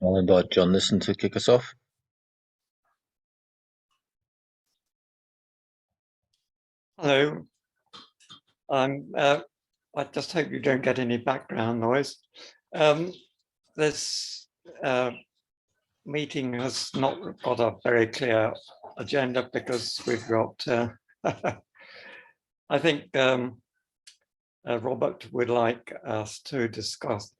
I'll invite John Nissen to kick us off. Hello. I just hope you don't get any background noise. This meeting has not got a very clear agenda because we've got, I think Robert would like us to discuss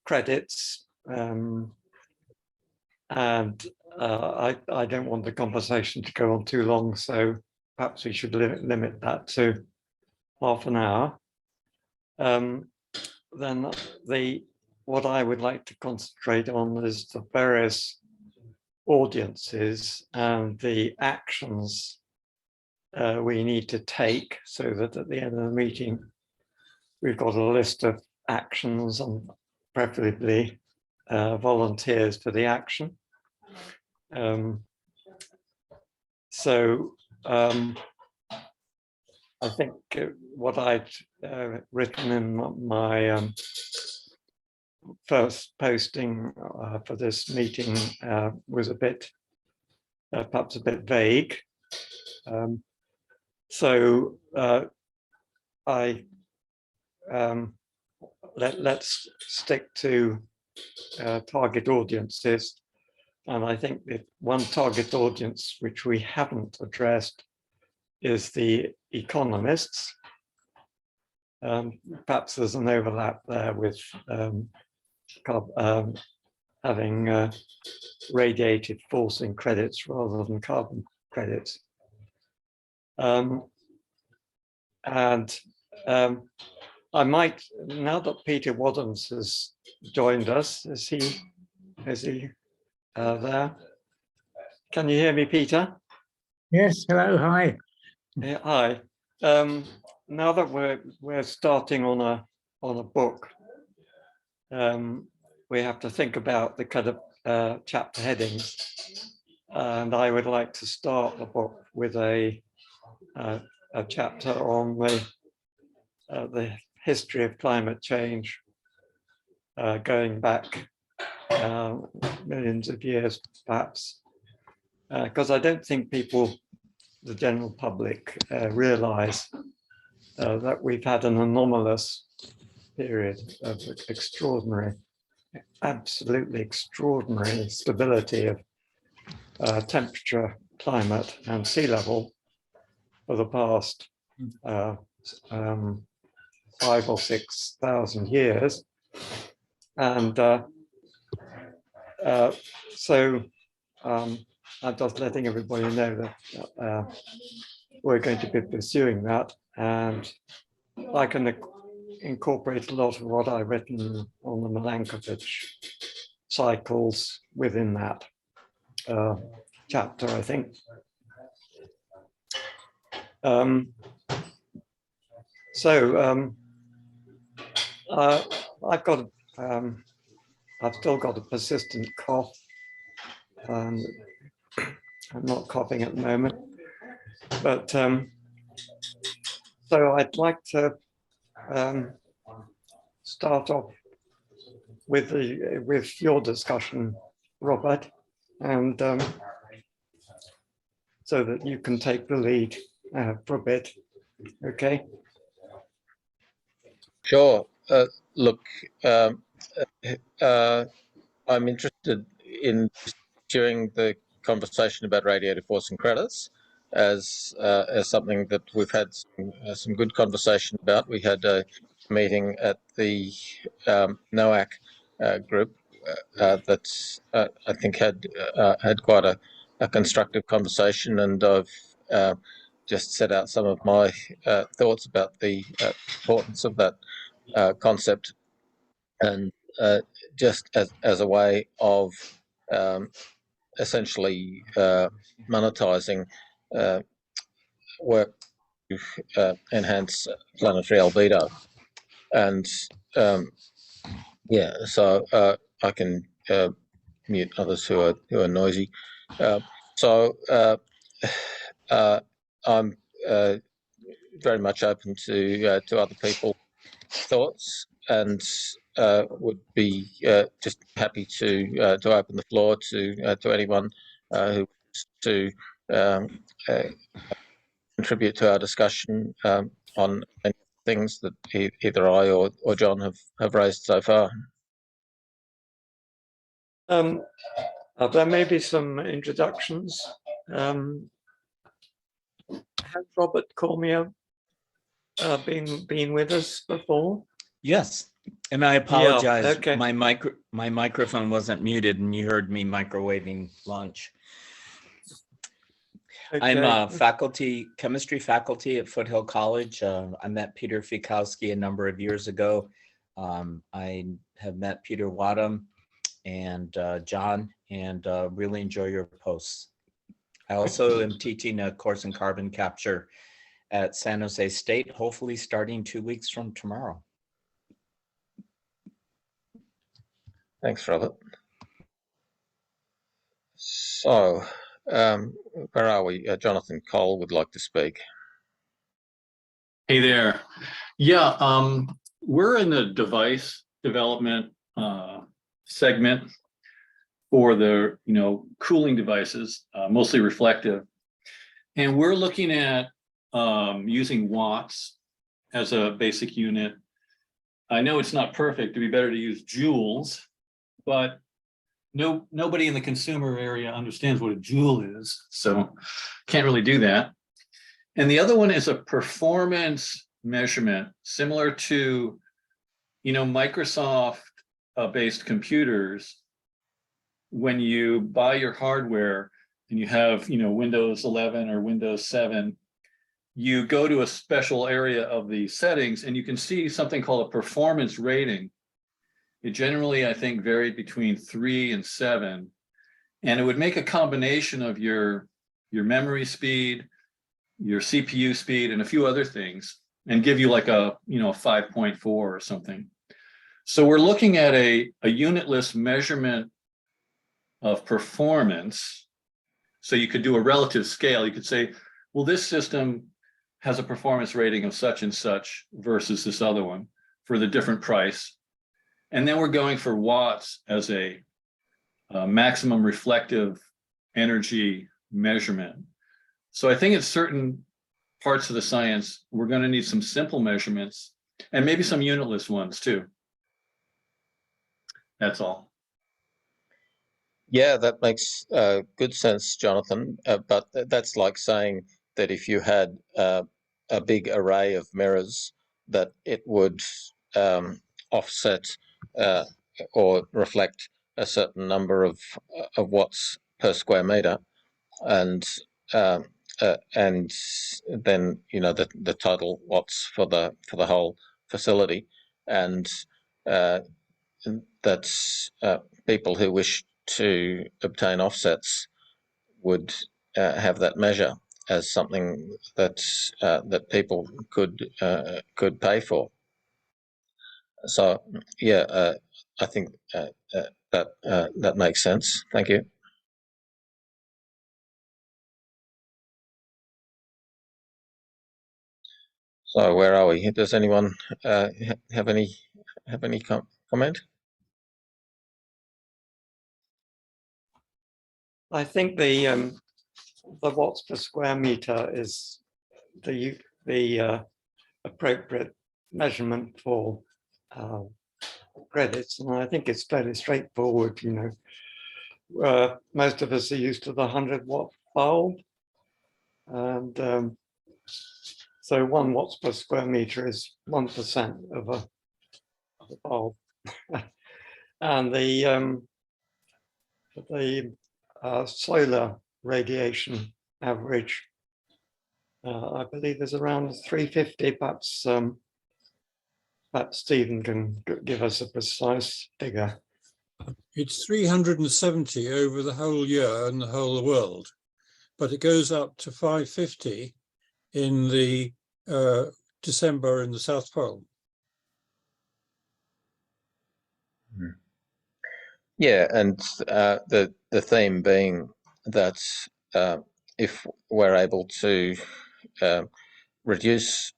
credits, and I don't want the conversation to go on too long, so perhaps we should limit that to half an hour. Then what I would like to concentrate on is the various audiences and the actions we need to take, so that at the end of the meeting we've got a list of actions and preferably volunteers for the action. I think what I'd written in my first posting for this meeting was a bit, perhaps a bit vague. Let's stick to target audiences. And I think that one target audience which we haven't addressed is the economists. Perhaps there's an overlap there with having radiative forcing credits rather than carbon credits. I might, now that Peter Wadhams has joined us, is he there? Can you hear me, Peter? Yes, hello, hi. Yeah, hi. Now that we're starting on a book, we have to think about the kind of chapter headings, and I would like to start the book with a chapter on the history of climate change, going back millions of years, perhaps, because I don't think people, the general public, realize that we've had an anomalous period of extraordinary, absolutely extraordinary stability of temperature, climate, and sea level for the past 5,000 or 6,000 years. And I'm just letting everybody know that we're going to be pursuing that, and I can incorporate a lot of what I've written on the Milankovitch cycles within that chapter, I think. I've still got a persistent cough. I'm not coughing at the moment, but so I'd like to start off with your discussion, Robert, and so that you can take the lead for a bit. Okay. Sure. Look, I'm interested in pursuing the conversation about radiative forcing credits as something that we've had some good conversation about. We had a meeting at the NOAC group that I think had quite a constructive conversation, and I've just set out some of my thoughts about the importance of that concept, and just as a way of essentially monetizing work to enhance planetary albedo. And yeah, so I can mute others who are noisy. I'm very much open to other people's thoughts, and would be just happy to open the floor to anyone who wants to contribute to our discussion on any things that either I or John have raised so far. There may be some introductions. Has Robert Cormier been with us before? Yes, and I apologize. Yeah, okay. My microphone wasn't muted, and you heard me microwaving lunch. Okay. I'm a chemistry faculty at Foothill College. I met Peter Fikowski a number of years ago. I have met Peter Wadham and John, and really enjoy your posts. I also am teaching a course in carbon capture at San Jose State, hopefully starting 2 weeks from tomorrow. Thanks, Robert. So, where are we? Jonathan Cole would like to speak. Hey there. Yeah, we're in the device development segment for the cooling devices, mostly reflective, and we're looking at using watts as a basic unit. I know it's not perfect. It'd be better to use joules, but nobody in the consumer area understands what a joule is, so can't really do that. And the other one is a performance measurement, similar to, Microsoft based computers. When you buy your hardware and you have, Windows 11 or Windows 7, you go to a special area of the settings and you can see something called a performance rating. It generally, I think, varied between 3 and 7, and it would make a combination of your memory speed, your CPU speed, and a few other things, and give you like a 5.4 or something. So we're looking at a unitless measurement of performance. So you could do a relative scale. You could say, well, this system has a performance rating of such and such versus this other one for the different price. And then we're going for watts as a maximum reflective energy measurement. So I think in certain parts of the science, we're going to need some simple measurements and maybe some unitless ones too. That's all. Yeah, that makes good sense, Jonathan. But that's like saying that if you had a big array of mirrors, that it would offset or reflect a certain number of watts per square meter, and then the total watts for the whole facility, and that's people who wish to obtain offsets would have that measure as something that people could pay for. So yeah, I think that makes sense. Thank you. So where are we? Does anyone have any comment? I think the watts per square meter is the appropriate measurement for credits, and I think it's fairly straightforward. Most of us are used to the 100-watt bulb, and so 1 watts per square meter is 1% of a bulb, and the solar radiation average, I believe, is around 350. Perhaps Stephen can give us a precise figure. It's 370 over the whole year and the whole world, but it goes up to 550 in the December in the South Pole. Yeah, and the theme being that if we're able to reduce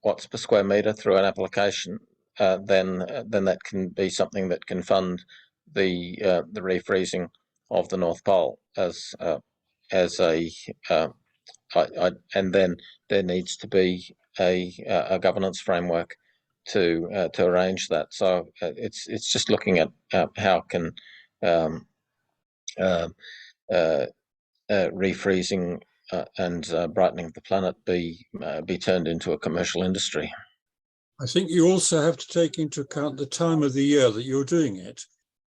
watts per square meter through an application, then that can be something that can fund the refreezing of the North Pole as a and then there needs to be a governance framework to arrange that. So it's just looking at how can refreezing and brightening the planet be turned into a commercial industry. I think you also have to take into account the time of the year that you're doing it,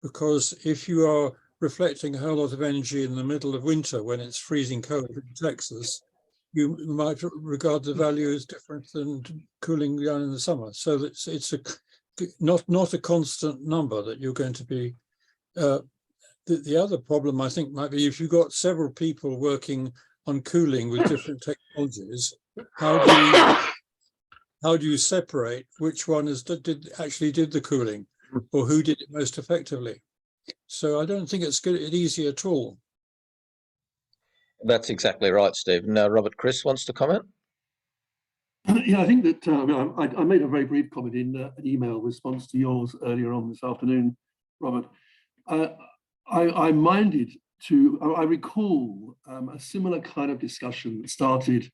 because if you are reflecting a whole lot of energy in the middle of winter when it's freezing cold in Texas, you might regard the value as different than cooling down in the summer. So it's a not a constant number that you're going to be. The other problem, I think, might be if you've got several people working on cooling with different technologies, how do you separate which one actually did the cooling, or who did it most effectively? So I don't think it's easy at all. That's exactly right, Steve. Now, Robert Chris wants to comment. Yeah, I think that I made a very brief comment in an email response to yours earlier on this afternoon, Robert. I recall a similar kind of discussion that started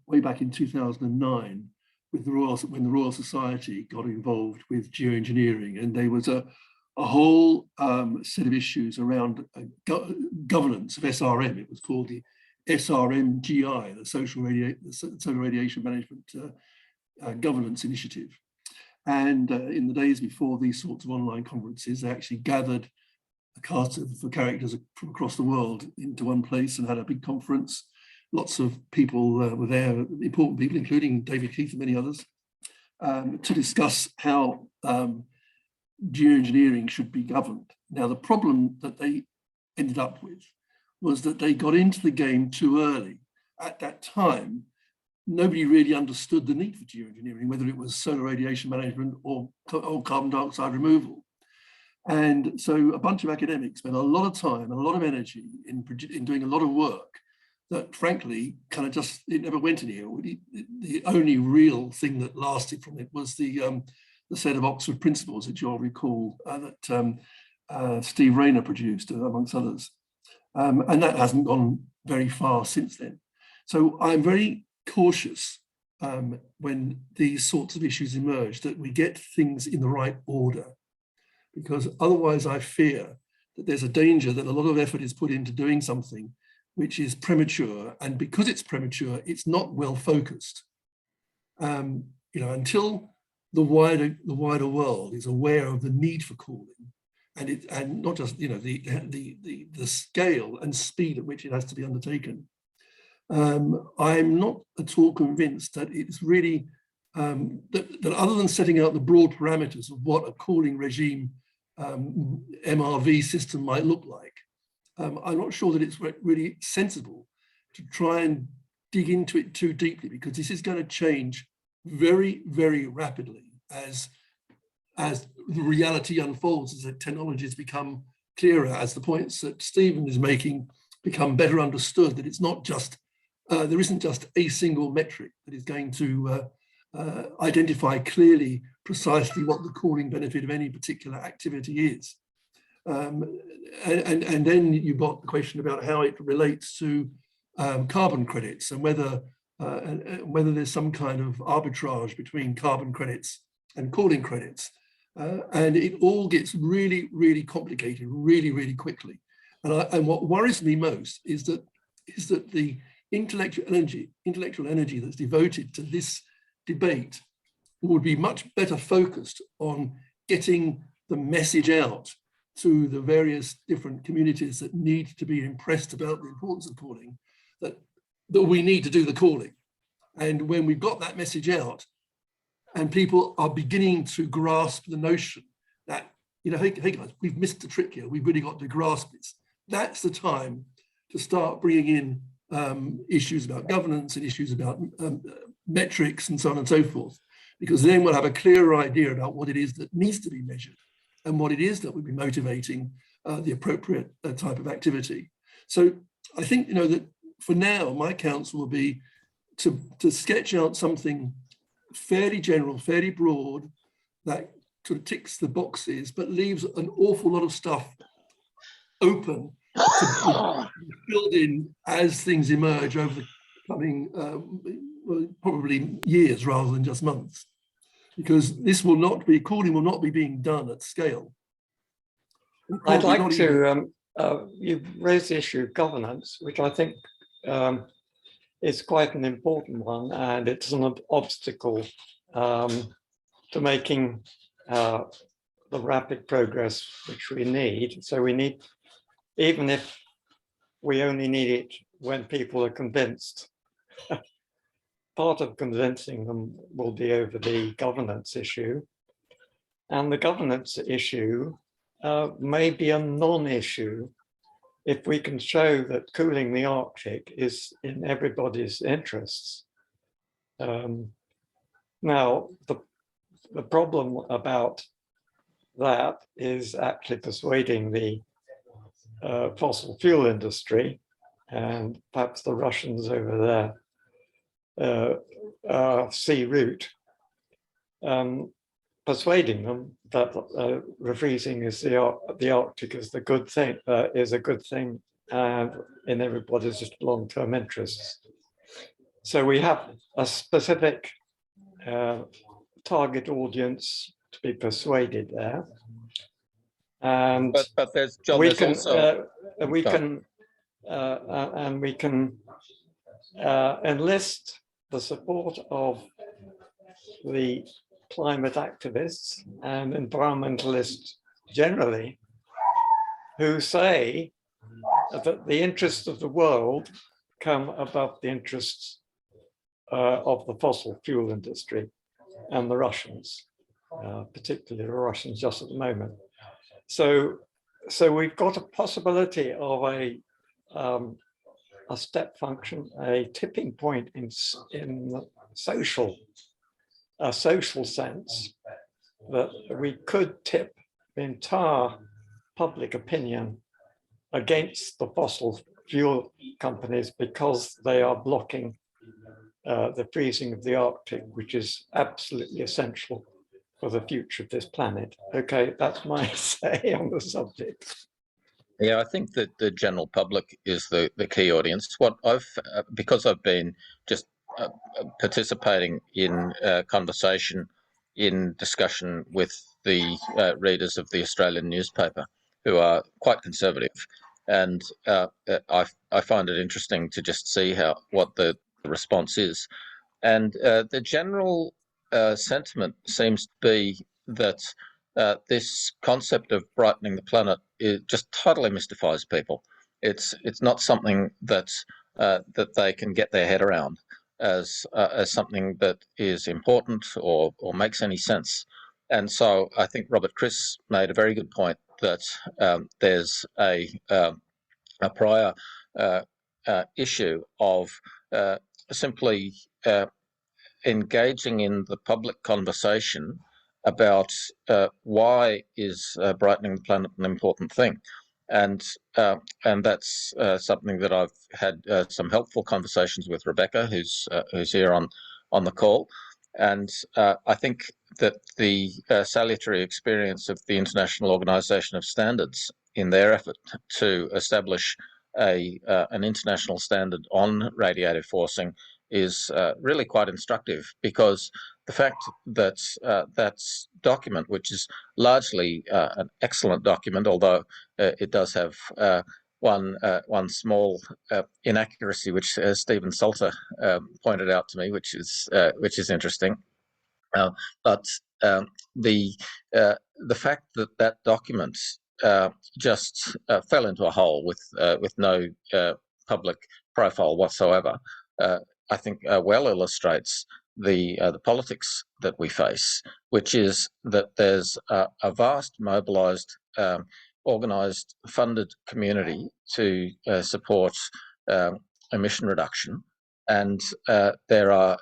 way back in 2009 with when the Royal Society got involved with geoengineering, and there was a whole set of issues around governance of SRM. It was called the SRMGI, the Solar Radiation Management Governance Initiative. And in the days before these sorts of online conferences, they actually gathered a cast of characters from across the world into one place and had a big conference. Lots of people were there, important people, including David Keith and many others, to discuss how geoengineering should be governed. Now, the problem that they ended up with was that they got into the game too early. At that time, nobody really understood the need for geoengineering, whether it was solar radiation management or carbon dioxide removal. And so a bunch of academics spent a lot of time and a lot of energy in doing a lot of work that, frankly, kind of it never went anywhere. The only real thing that lasted from it was the set of Oxford principles that you'll recall that Steve Rayner produced, amongst others. And that hasn't gone very far since then. So I'm very cautious when these sorts of issues emerge that we get things in the right order, because otherwise I fear that there's a danger that a lot of effort is put into doing something which is premature, and because it's premature, it's not well focused. Until the wider world is aware of the need for cooling, and not just the scale and speed at which it has to be undertaken. I'm not at all convinced that it's really that other than setting out the broad parameters of what a cooling regime MRV system might look like, I'm not sure that it's really sensible to try and dig into it too deeply, because this is going to change very, very rapidly as the reality unfolds, as the technologies become clearer, as the points that Stephen is making become better understood, that it's not just, there isn't just a single metric that is going to identify clearly precisely what the cooling benefit of any particular activity is. And then you've got the question about how it relates to carbon credits, and whether there's some kind of arbitrage between carbon credits and cooling credits. And it all gets really, really complicated really, really quickly. And what worries me most is that the intellectual energy that's devoted to this debate would be much better focused on getting the message out to the various different communities that need to be impressed about the importance of cooling, that we need to do the cooling. And when we've got that message out and people are beginning to grasp the notion that, hey guys, we've missed the trick here, we've really got to grasp this, that's the time to start bringing in issues about governance and issues about metrics and so on and so forth, because then we'll have a clearer idea about what it is that needs to be measured and what it is that would be motivating the appropriate type of activity. So I think, that for now, my counsel will be to sketch out something fairly general, fairly broad, that sort of ticks the boxes, but leaves an awful lot of stuff open to be filled in as things emerge over the coming probably years rather than just months, because this will not be, cooling will not be being done at scale. I'd like to, you've raised the issue of governance, which I think is quite an important one, and it's an obstacle to making the rapid progress which we need. So we need, even if we only need it when people are convinced, part of convincing them will be over the governance issue. And the governance issue may be a non-issue if we can show that cooling the Arctic is in everybody's interests. Now, the problem about that is actually persuading the fossil fuel industry and perhaps the Russians over there sea route, persuading them that refreezing is the Arctic is the good thing, is a good thing, and in everybody's long-term interests. So we have a specific target audience to be persuaded there, and but there's John. we There's can also we can enlist the support of the climate activists and environmentalists generally, who say that the interests of the world come above the interests of the fossil fuel industry and the Russians, particularly the Russians just at the moment. So we've got a possibility of a step function, a tipping point in the social sense, that we could tip the entire public opinion against the fossil fuel companies because they are blocking the freezing of the Arctic, which is absolutely essential for the future of this planet. Okay, that's my say on the subject. Yeah, I think that the general public is the key audience. What I've, because I've been just participating in conversation, in discussion with the readers of the Australian newspaper, who are quite conservative, and I find it interesting to just see what the response is, and the general sentiment seems to be that this concept of brightening the planet just totally mystifies people. It's not something that they can get their head around as something that is important or makes any sense. And so I think Robert Chris made a very good point that there's a prior issue of simply engaging in the public conversation about why is brightening the planet an important thing, and that's something that I've had some helpful conversations with Rebecca, who's here on the call, and I think that the salutary experience of the International Organization of Standards in their effort to establish an international standard on radiative forcing is really quite instructive, because the fact that that document, which is largely an excellent document, although it does have one small inaccuracy, which Stephen Salter pointed out to me, which is interesting. But the fact that that document just fell into a hole with no public profile whatsoever, I think well illustrates the politics that we face, which is that there's a vast mobilised, organised, funded community to support emission reduction, and there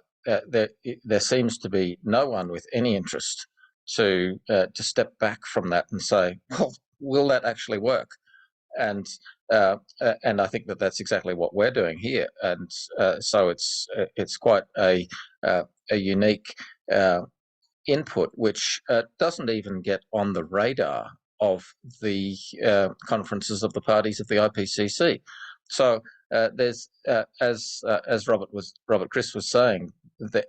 seems to be no one with any interest to step back from that and say, well, will that actually work? And I think that that's exactly what we're doing here, and so it's quite a unique input which doesn't even get on the radar of the conferences of the parties of the IPCC. So there's, as Robert Chris was saying,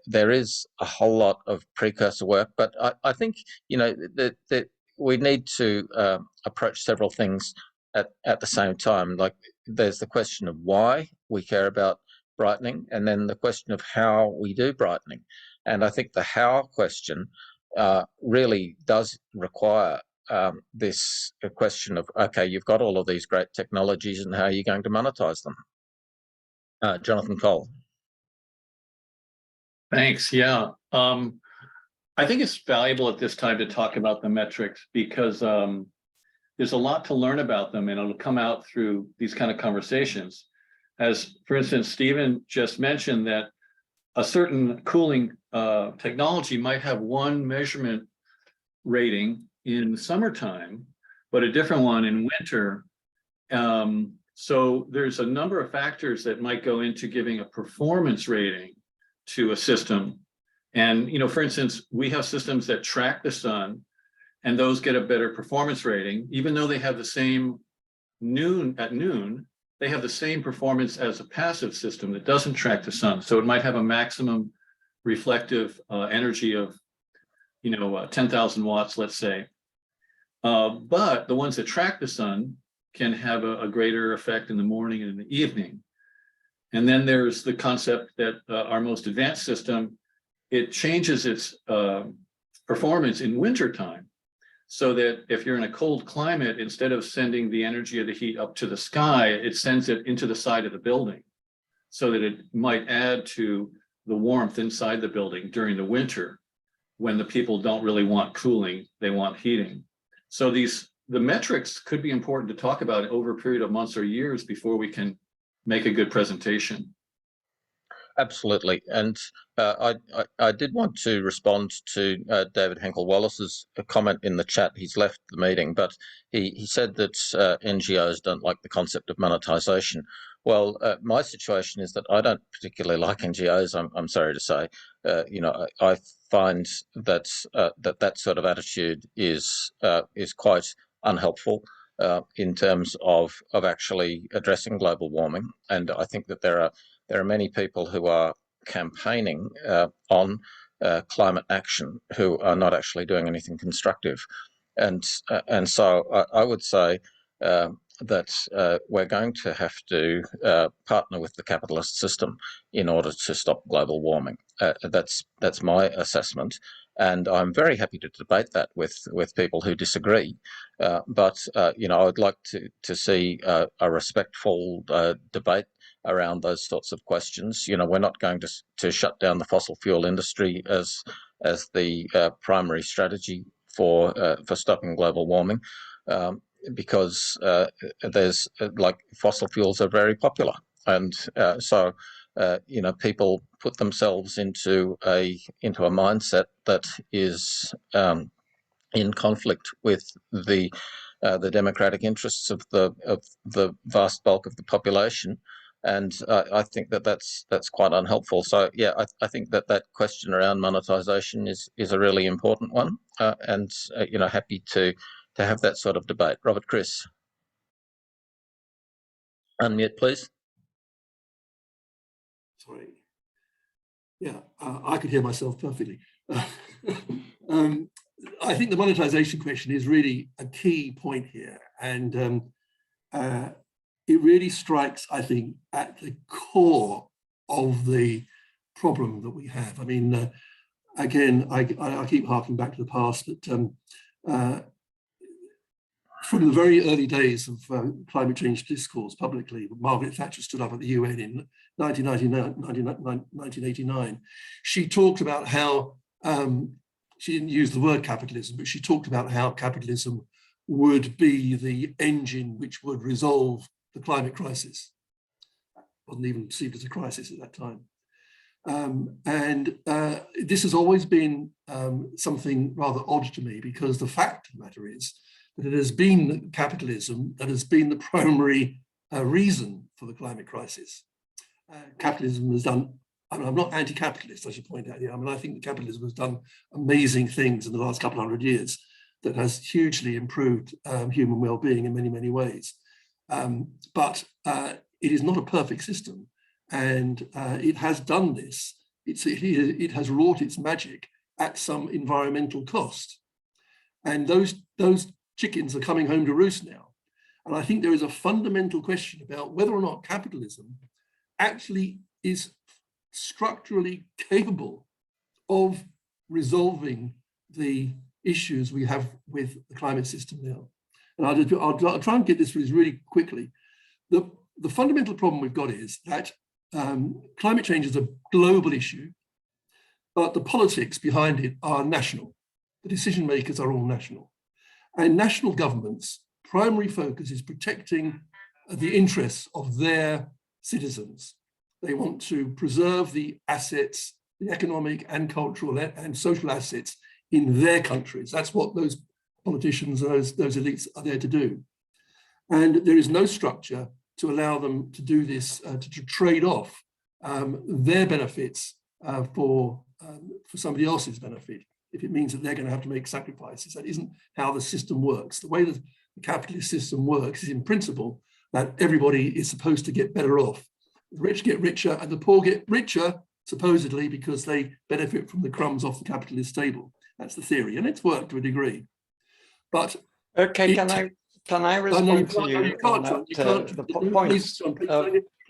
there is a whole lot of precursor work, but I think that we need to approach several things at the same time. Like, there's the question of why we care about brightening, and then the question of how we do brightening. And I think the how question really does require this question of, okay, you've got all of these great technologies, and how are you going to monetize them? Jonathan Cole. Thanks. Yeah. I think it's valuable at this time to talk about the metrics, because there's a lot to learn about them, and it'll come out through these kind of conversations. As, for instance, Stephen just mentioned that a certain cooling technology might have one measurement rating in summertime, but a different one in winter. So there's a number of factors that might go into giving a performance rating to a system. And, for instance, we have systems that track the sun, and those get a better performance rating, even though they have the same at noon, they have the same performance as a passive system that doesn't track the sun. So it might have a maximum reflective energy of, 10,000 watts, let's say. But the ones that track the sun can have a greater effect in the morning and in the evening. And then there's the concept that our most advanced system, it changes its performance in wintertime. So that if you're in a cold climate, instead of sending the energy of the heat up to the sky, it sends it into the side of the building, so that it might add to the warmth inside the building during the winter, when the people don't really want cooling, they want heating. So the metrics could be important to talk about over a period of months or years before we can make a good presentation. Absolutely. And I did want to respond to David Henkel-Wallace's comment in the chat. He's left the meeting, but he said that NGOs don't like the concept of monetization. Well, my situation is that I don't particularly like NGOs. I'm sorry to say. I find that that sort of attitude is quite unhelpful in terms of actually addressing global warming. And I think that there are many people who are campaigning on climate action who are not actually doing anything constructive. And so I would say that we're going to have to partner with the capitalist system in order to stop global warming. That's my assessment. And I'm very happy to debate that with people who disagree. But I would like to see a respectful debate around those sorts of questions. We're not going to shut down the fossil fuel industry as the primary strategy for stopping global warming, because there's fossil fuels are very popular, and so people put themselves into a mindset that is in conflict with the democratic interests of the vast bulk of the population. And I think that's quite unhelpful. So yeah, I think that question around monetization is a really important one, and happy to have that sort of debate. Robert Chris, unmute please. Sorry. Yeah, I could hear myself perfectly. I think the monetization question is really a key point here, and it really strikes, I think, at the core of the problem that we have. I mean, again, I keep harking back to the past, but from the very early days of climate change discourse publicly, Margaret Thatcher stood up at the UN in 1989. She talked about how, she didn't use the word capitalism, but she talked about how capitalism would be the engine which would resolve the climate crisis. It wasn't even perceived as a crisis at that time. And this has always been something rather odd to me, because the fact of the matter is that it has been capitalism that has been the primary reason for the climate crisis. Capitalism has done I mean, I'm not anti-capitalist, I should point out here. I mean, I think capitalism has done amazing things in the last couple of 100 years that has hugely improved human well-being in many, many ways. But it is not a perfect system, and it has done this. It has wrought its magic at some environmental cost, and those chickens are coming home to roost now. And I think there is a fundamental question about whether or not capitalism actually is structurally capable of resolving the issues we have with the climate system now. And I'll try and get this really quickly. The fundamental problem we've got is that climate change is a global issue, but the politics behind it are national. The decision makers are all national. And national governments' primary focus is protecting the interests of their citizens. They want to preserve the assets, the economic and cultural and social assets in their countries. That's what those politicians and those elites are there to do. And there is no structure to allow them to do this, to trade off their benefits for somebody else's benefit, if it means that they're going to have to make sacrifices. That isn't how the system works. The way that the capitalist system works is in principle that everybody is supposed to get better off. The rich get richer and the poor get richer, supposedly because they benefit from the crumbs off the capitalist table. That's the theory, and it's worked to a degree. But okay, can I respond to you on the points?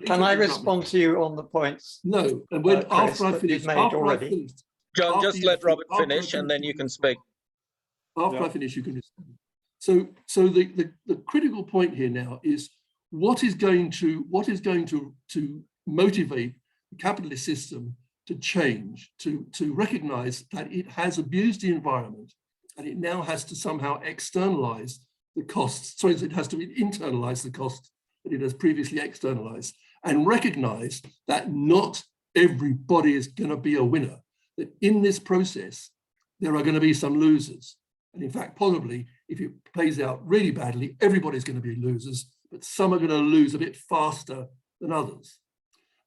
Can I respond to you on the points? No, and when after I finish, John, just let Robert finish, and then you can speak. After I finish, you can respond. So the critical point here now is what is going to motivate the capitalist system to change, to recognize that it has abused the environment and it now has to somehow externalize the costs. So it has to internalize the costs that it has previously externalized and recognize that not everybody is going to be a winner, that in this process, there are going to be some losers. And in fact, possibly, if it plays out really badly, everybody's going to be losers, but some are going to lose a bit faster than others.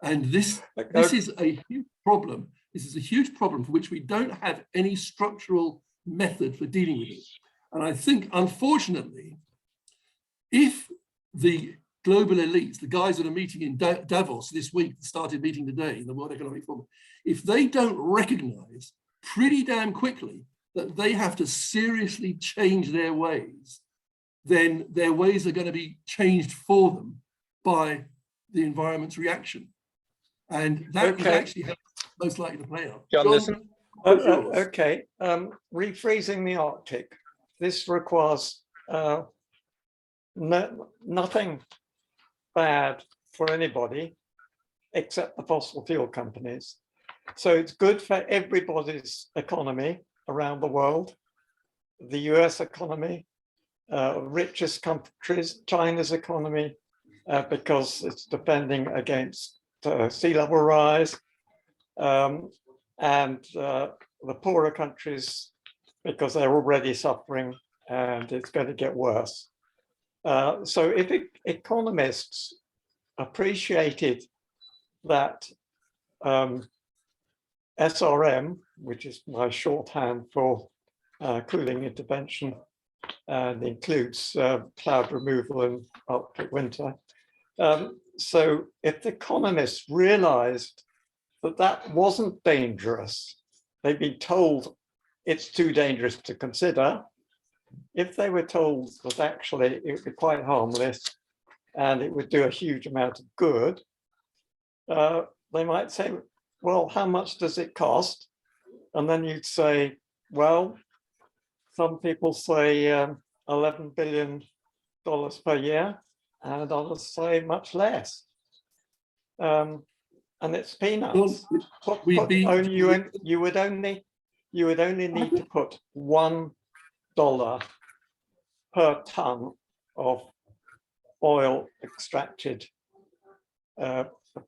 And this is a huge problem. This is a huge problem for which we don't have any structural method for dealing with it. And I think, unfortunately, if the global elites, the guys that are meeting in Davos this week, started meeting today in the World Economic Forum, if they don't recognize pretty damn quickly that they have to seriously change their ways, then their ways are going to be changed for them by the environment's reaction. And that is actually how it's most likely to play out. John, listen. Okay, refreezing the Arctic. This requires nothing bad for anybody except the fossil fuel companies. So it's good for everybody's economy around the world, the US economy, richest countries, China's economy, because it's defending against sea level rise, and the poorer countries because they're already suffering and it's going to get worse. So if economists appreciated that SRM, which is my shorthand for cooling intervention, and includes cloud removal in Arctic winter. So if the economists realized that that wasn't dangerous, they'd been told it's too dangerous to consider. If they were told that actually it would be quite harmless and it would do a huge amount of good, they might say, well, how much does it cost? And then you'd say, well, some people say $11 billion per year, and others say much less. And it's peanuts. You would only need to put $1 per ton of oil extracted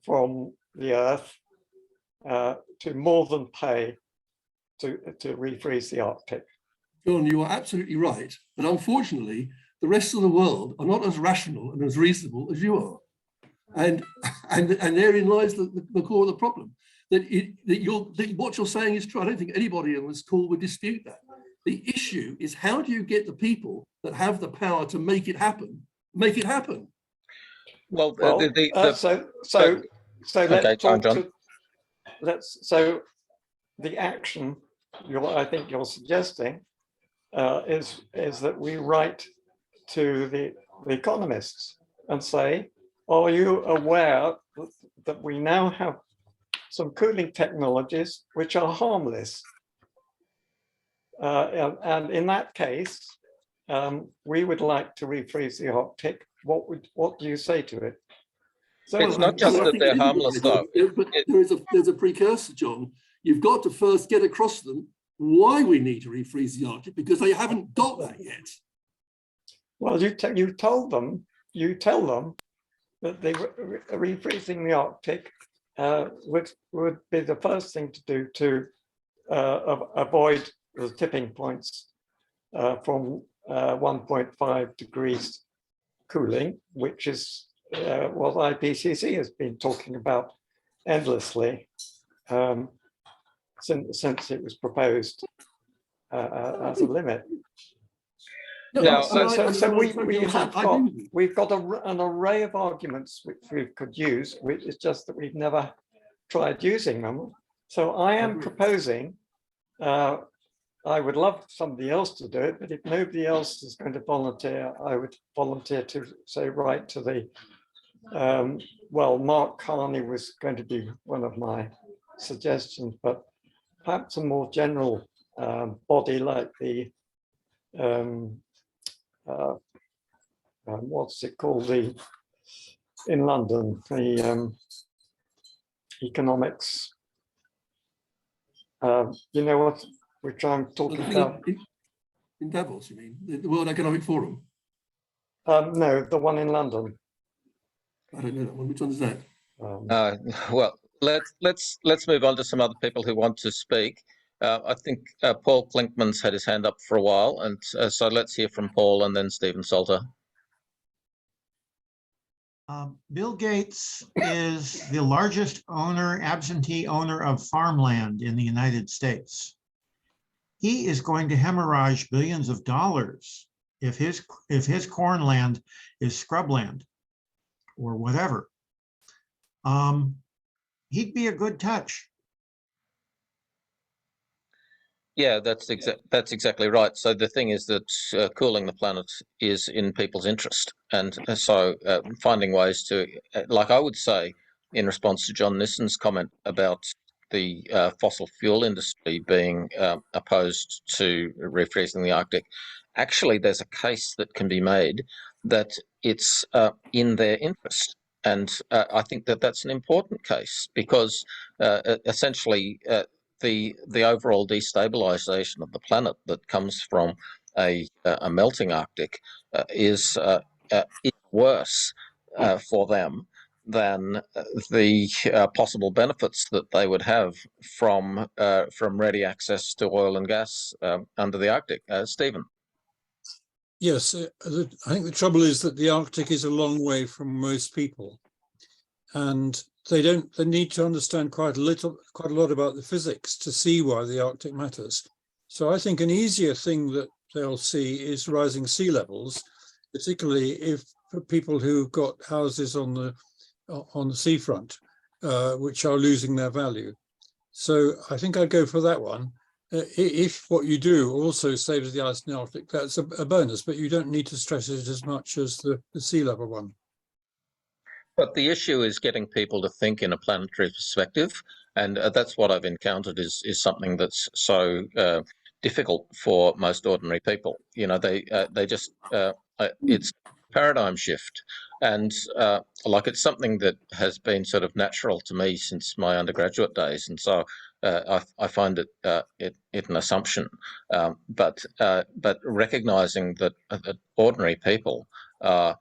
from the earth to more than pay to refreeze the Arctic. John, you are absolutely right. But unfortunately, the rest of the world are not as rational and as reasonable as you are. And therein lies the core of the problem. that what you're saying is true. I don't think anybody on this call would dispute that. The issue is, how do you get the people that have the power to make it happen, make it happen? Well, so okay, let's talk John. to, so the action I think you're suggesting is that we write to the economists and say, are you aware that we now have some cooling technologies which are harmless? And in that case, we would like to refreeze the Arctic. What do you say to it? So it's not just that they're harmless, though. But there's a precursor, John. You've got to first get across to them why we need to refreeze the Arctic, because they haven't got that yet. Well, you tell them that refreezing the Arctic would be the first thing to do to avoid the tipping points from 1.5 degrees cooling, which is what IPCC has been talking about endlessly since it was proposed as a limit. We've got an array of arguments which we could use, which is just that we've never tried using them. So I am proposing, I would love somebody else to do it, but if nobody else is going to volunteer, I would volunteer to say, write to the, well, Mark Carney was going to be one of my suggestions, but perhaps a more general body like the, what's it called, in London, the economics, you know what, which I'm talking about. In Davos, you mean? The World Economic Forum? No, the one in London. I don't know that one. Which one is that? Well, let's move on to some other people who want to speak. I think Paul Klinkman's had his hand up for a while, and so let's hear from Paul and then Stephen Salter. Bill Gates is the largest absentee owner of farmland in the United States. He is going to hemorrhage billions of dollars if his corn land is scrubland or whatever. He'd be a good touch. Yeah, that's exactly right. So the thing is that cooling the planet is in people's interest, and so finding ways to, like I would say, in response to John Nissen's comment about the fossil fuel industry being opposed to refreezing the Arctic, actually there's a case that can be made that it's in their interest. And I think that that's an important case because essentially the overall destabilization of the planet that comes from a melting Arctic is worse for them than the possible benefits that they would have from ready access to oil and gas under the Arctic. Stephen. Yes, I think the trouble is that the Arctic is a long way from most people, and they need to understand quite a lot about the physics to see why the Arctic matters. So I think an easier thing that they'll see is rising sea levels, particularly if for people who've got houses on the seafront, which are losing their value. So I think I'd go for that one. If what you do also saves the ice in the Arctic, that's a bonus, but you don't need to stress it as much as the sea level one. But the issue is getting people to think in a planetary perspective, and that's what I've encountered is something that's so difficult for most ordinary people. You know, they just it's a paradigm shift, and like it's something that has been sort of natural to me since my undergraduate days, and so I find it an assumption, but recognizing that ordinary people are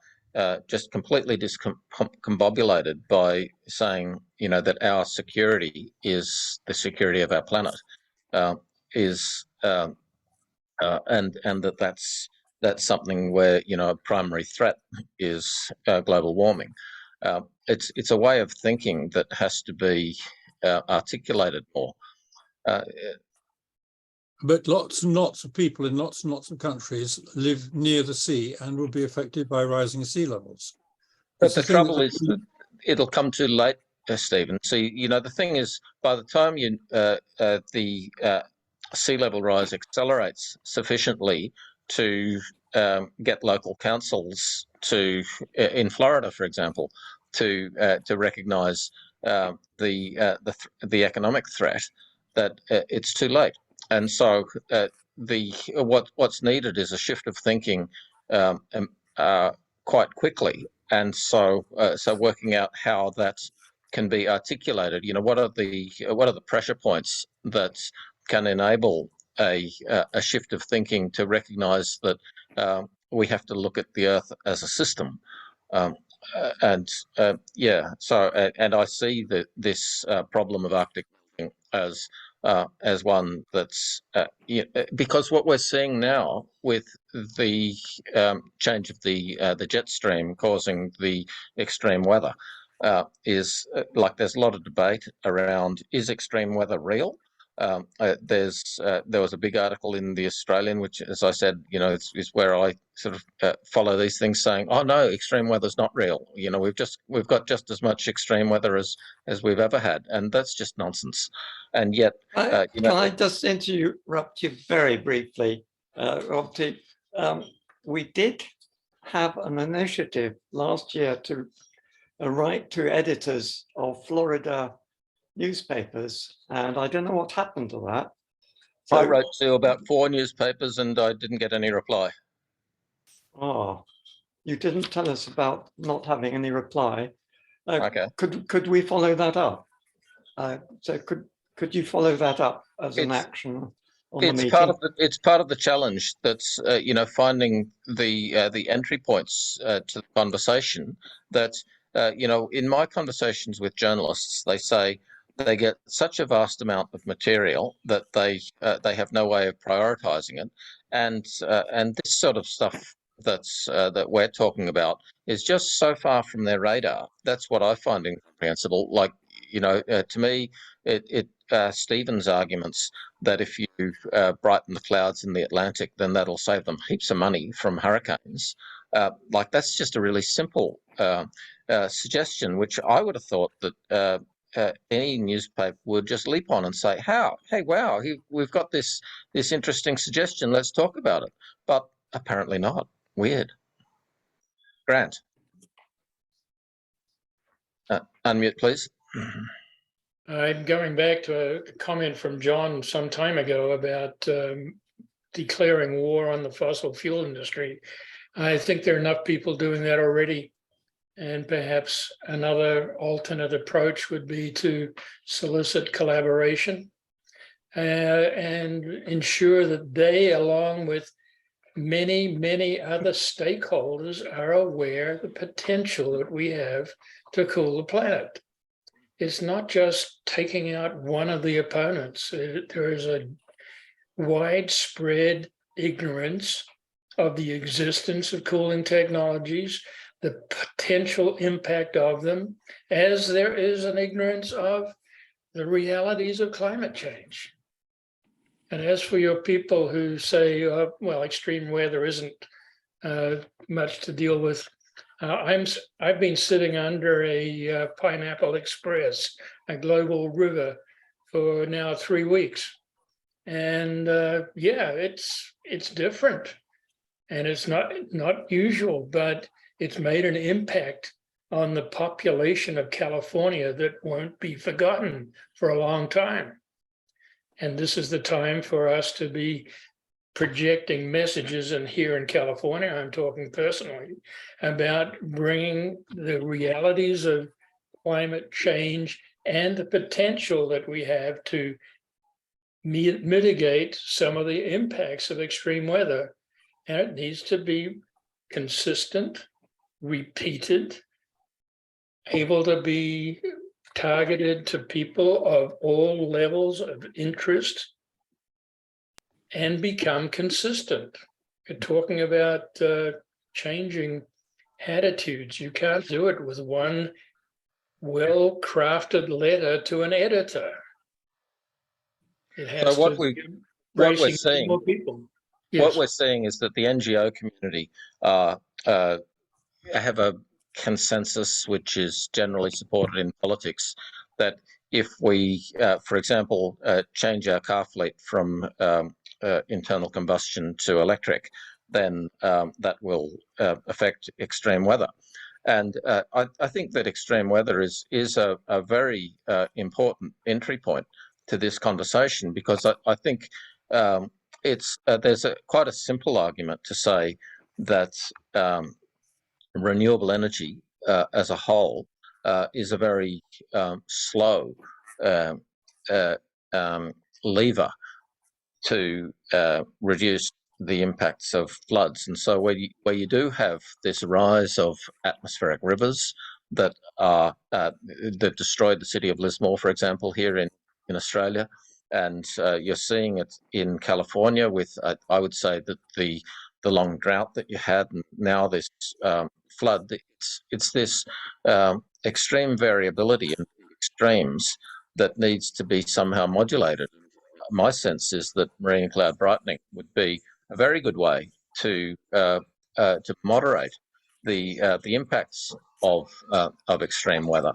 just completely discombobulated by saying, you know, that our security is the security of our planet, and that's something where, you know, a primary threat is global warming. It's a way of thinking that has to be articulated more. But lots and lots of people in lots and lots of countries live near the sea and will be affected by rising sea levels. But the trouble is that it'll come too late, Stephen. See, the thing is, by the time the sea level rise accelerates sufficiently to get local councils to, in Florida, for example, to recognise the economic threat, that it's too late. And so what's needed is a shift of thinking quite quickly. And so working out how that can be articulated. What are the pressure points that can enable a shift of thinking to recognise that we have to look at the Earth as a system. And I see this problem of Arctic as one that's because what we're seeing now with the change of the jet stream causing the extreme weather is like there's a lot of debate around, is extreme weather real? There was a big article in the Australian, which, as I said, is where I sort of follow these things, saying, "Oh no, extreme weather's not real. We've got just as much extreme weather as we've ever had," and that's just nonsense. And yet, can I just interrupt you very briefly, Rob? We did have an initiative last year to write to editors of Florida newspapers, and I don't know what happened to that. I wrote to about 4 newspapers and I didn't get any reply. Oh, you didn't tell us about not having any reply. Okay. Could we follow that up? So could you follow that up as an action on the meeting? It's part of the challenge. That's finding the entry points to the conversation. That in my conversations with journalists, they say they get such a vast amount of material that they have no way of prioritizing it, and this sort of stuff that we're talking about is just so far from their radar. That's what I find incomprehensible. Like, to me, Stephen's arguments that if you brighten the clouds in the Atlantic, then that'll save them heaps of money from hurricanes. Like, that's just a really simple suggestion, which I would have thought that any newspaper would just leap on and say, "How? Hey, wow, we've got this interesting suggestion. Let's talk about it." But apparently not. Weird. Grant, unmute, please. I'm going back to a comment from John some time ago about declaring war on the fossil fuel industry. I think there are enough people doing that already. And perhaps another alternate approach would be to solicit collaboration and ensure that they, along with many, many other stakeholders, are aware of the potential that we have to cool the planet. It's not just taking out one of the opponents. There is a widespread ignorance of the existence of cooling technologies, the potential impact of them, as there is an ignorance of the realities of climate change. And as for your people who say, well, extreme weather isn't much to deal with, I've been sitting under a Pineapple Express, a global river, for now 3 weeks. And yeah, it's different. And it's not usual, but it's made an impact on the population of California that won't be forgotten for a long time. And this is the time for us to be projecting messages, and here in California, I'm talking personally, about bringing the realities of climate change and the potential that we have to mitigate some of the impacts of extreme weather. And it needs to be consistent, repeated, able to be targeted to people of all levels of interest, and become consistent. You're talking about changing attitudes. You can't do it with one well-crafted letter to an editor. It has So what to we're embracing seeing, more people. what Yes. we're seeing is that the NGO community have a consensus which is generally supported in politics that if we, for example, change our car fleet from internal combustion to electric, then that will affect extreme weather. And I think that extreme weather is a very important entry point to this conversation, because I think it's there's quite a simple argument to say that renewable energy as a whole is a very slow um, uh, lever to reduce the impacts of floods. And so where you do have this rise of atmospheric rivers that are that destroyed the city of Lismore, for example, here in Australia, and you're seeing it in California with, I would say that the long drought that you had, and now this flood. It's this extreme variability in extremes that needs to be somehow modulated. My sense is that marine cloud brightening would be a very good way to moderate the impacts of extreme weather.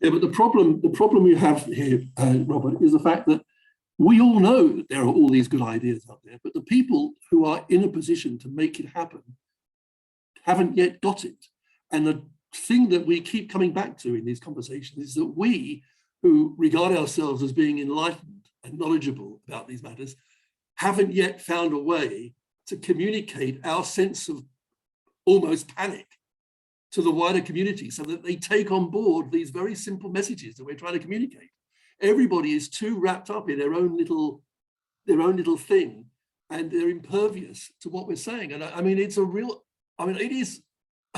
Yeah, but the problem we have here, Robert, is the fact that we all know that there are all these good ideas out there, but the people who are in a position to make it happen haven't yet got it. And the thing that we keep coming back to in these conversations is that we, who regard ourselves as being enlightened and knowledgeable about these matters, haven't yet found a way to communicate our sense of almost panic to the wider community so that they take on board these very simple messages that we're trying to communicate. Everybody is too wrapped up in their own little thing, and they're impervious to what we're saying. And I mean, it is a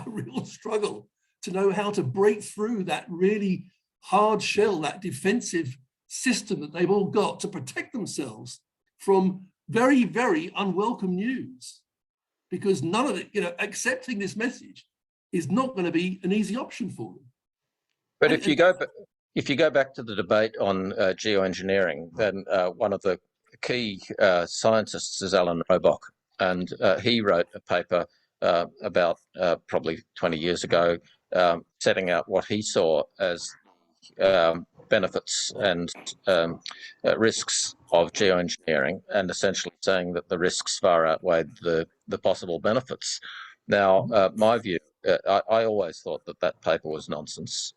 real struggle to know how to break through that really hard shell, that defensive system that they've all got to protect themselves from very, very unwelcome news. Because none of it, accepting this message is not going to be an easy option for them. But if you go back to the debate on geoengineering, then one of the key scientists is Alan Robock, and he wrote a paper about probably 20 years ago, setting out what he saw as benefits and risks of geoengineering, and essentially saying that the risks far outweighed the possible benefits. Now, my view, I always thought that paper was nonsense.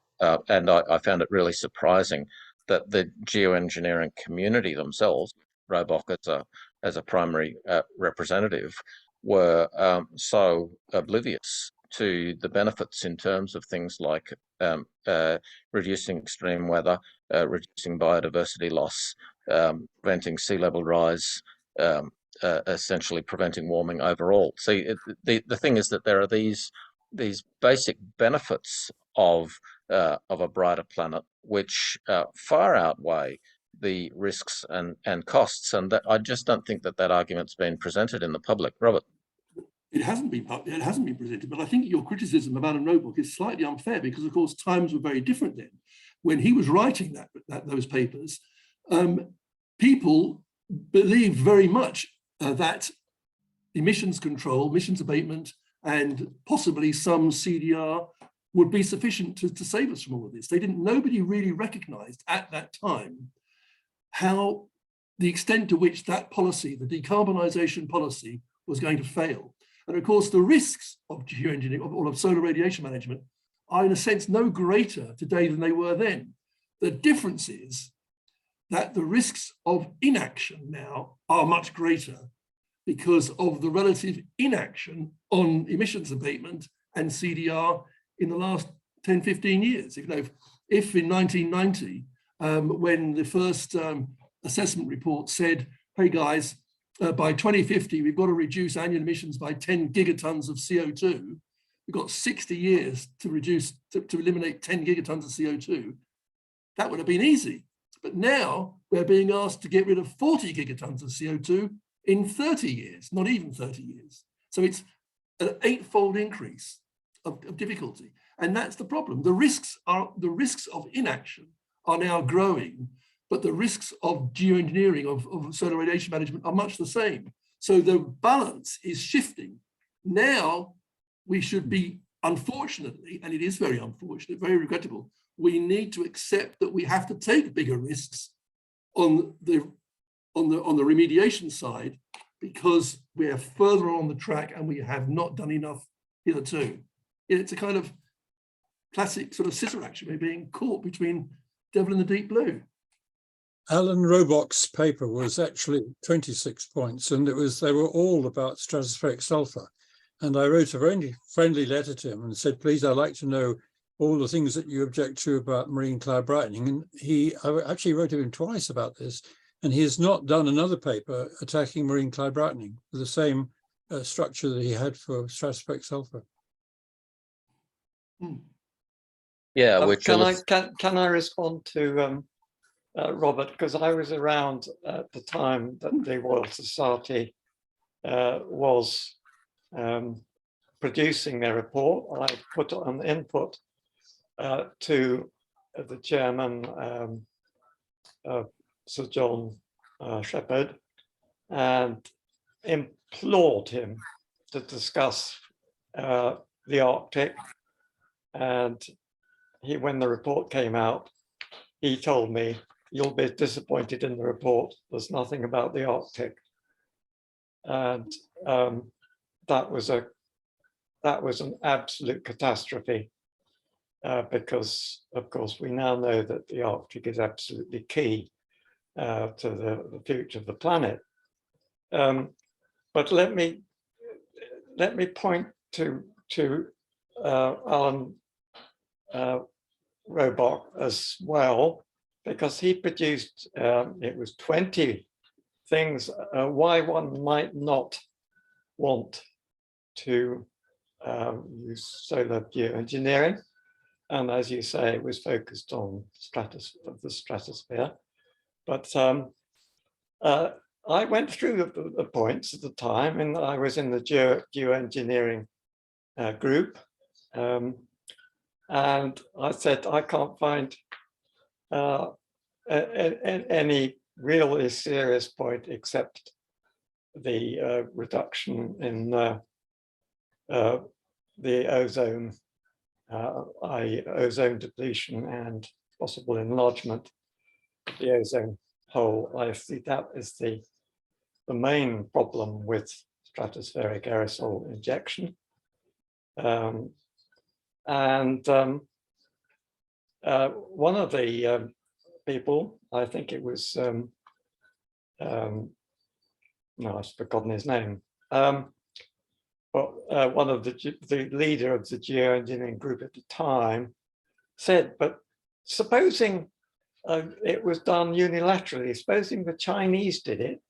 And I found it really surprising that the geoengineering community themselves, Robock as a primary representative, were so oblivious to the benefits in terms of things like reducing extreme weather, reducing biodiversity loss, preventing sea level rise, essentially preventing warming overall. See, the thing is that there are these basic benefits of a brighter planet, which far outweigh the risks and costs, and that I just don't think that argument's been presented in the public. Robert. It hasn't been presented, but I think your criticism of Alan Robock is slightly unfair, because of course times were very different then. When he was writing those papers, people believed very much that emissions control, emissions abatement, and possibly some CDR would be sufficient to save us from all of this. Nobody really recognized at that time how the extent to which that policy, the decarbonisation policy, was going to fail. And of course, the risks of geoengineering or of solar radiation management are in a sense no greater today than they were then. The difference is that the risks of inaction now are much greater because of the relative inaction on emissions abatement and CDR in the last 10, 15 years. If in 1990, when the first assessment report said, hey guys, by 2050, we've got to reduce annual emissions by 10 gigatons of CO2. We've got 60 years to eliminate 10 gigatons of CO2. That would have been easy. But now we're being asked to get rid of 40 gigatons of CO2 in 30 years, not even 30 years. So it's an 8-fold increase of difficulty. And that's the problem. The risks of inaction are now growing, but the risks of geoengineering, of solar radiation management are much the same. So the balance is shifting. Now we should be, unfortunately, and it is very unfortunate, very regrettable, we need to accept that we have to take bigger risks on the remediation side, because we are further on the track and we have not done enough hitherto. It's a kind of classic sort of scissor action. We're being caught between devil and the deep blue. Alan Robock's paper was actually 26 points, and they were all about stratospheric sulfur. And I wrote a very friendly letter to him and said, please, I'd like to know all the things that you object to about marine cloud brightening. And I actually wrote to him twice about this, and he has not done another paper attacking marine cloud brightening with the same structure that he had for stratospheric sulfur. Yeah, which can I respond to Robert, because I was around at the time that the Royal Society was producing their report. I put on input to the chairman, Sir John Shepherd, and implored him to discuss the Arctic. And when the report came out, he told me, "You'll be disappointed in the report. There's nothing about the Arctic." And that was an absolute catastrophe, because, of course, we now know that the Arctic is absolutely key to the future of the planet. But let me point to Alan Robock as well, because he produced, it was 20 things why one might not want to use solar geoengineering. And as you say, it was focused on the stratosphere. But I went through the points at the time, and I was in the geoengineering group. And I said, I can't find any really serious point except the reduction in the ozone, ozone depletion and possible enlargement of the ozone hole. I see that as the main problem with stratospheric aerosol injection. One of the people, I think it was, no, I've forgotten his name, but one of the leader of the geoengineering group at the time said, but supposing it was done unilaterally, supposing the Chinese did it.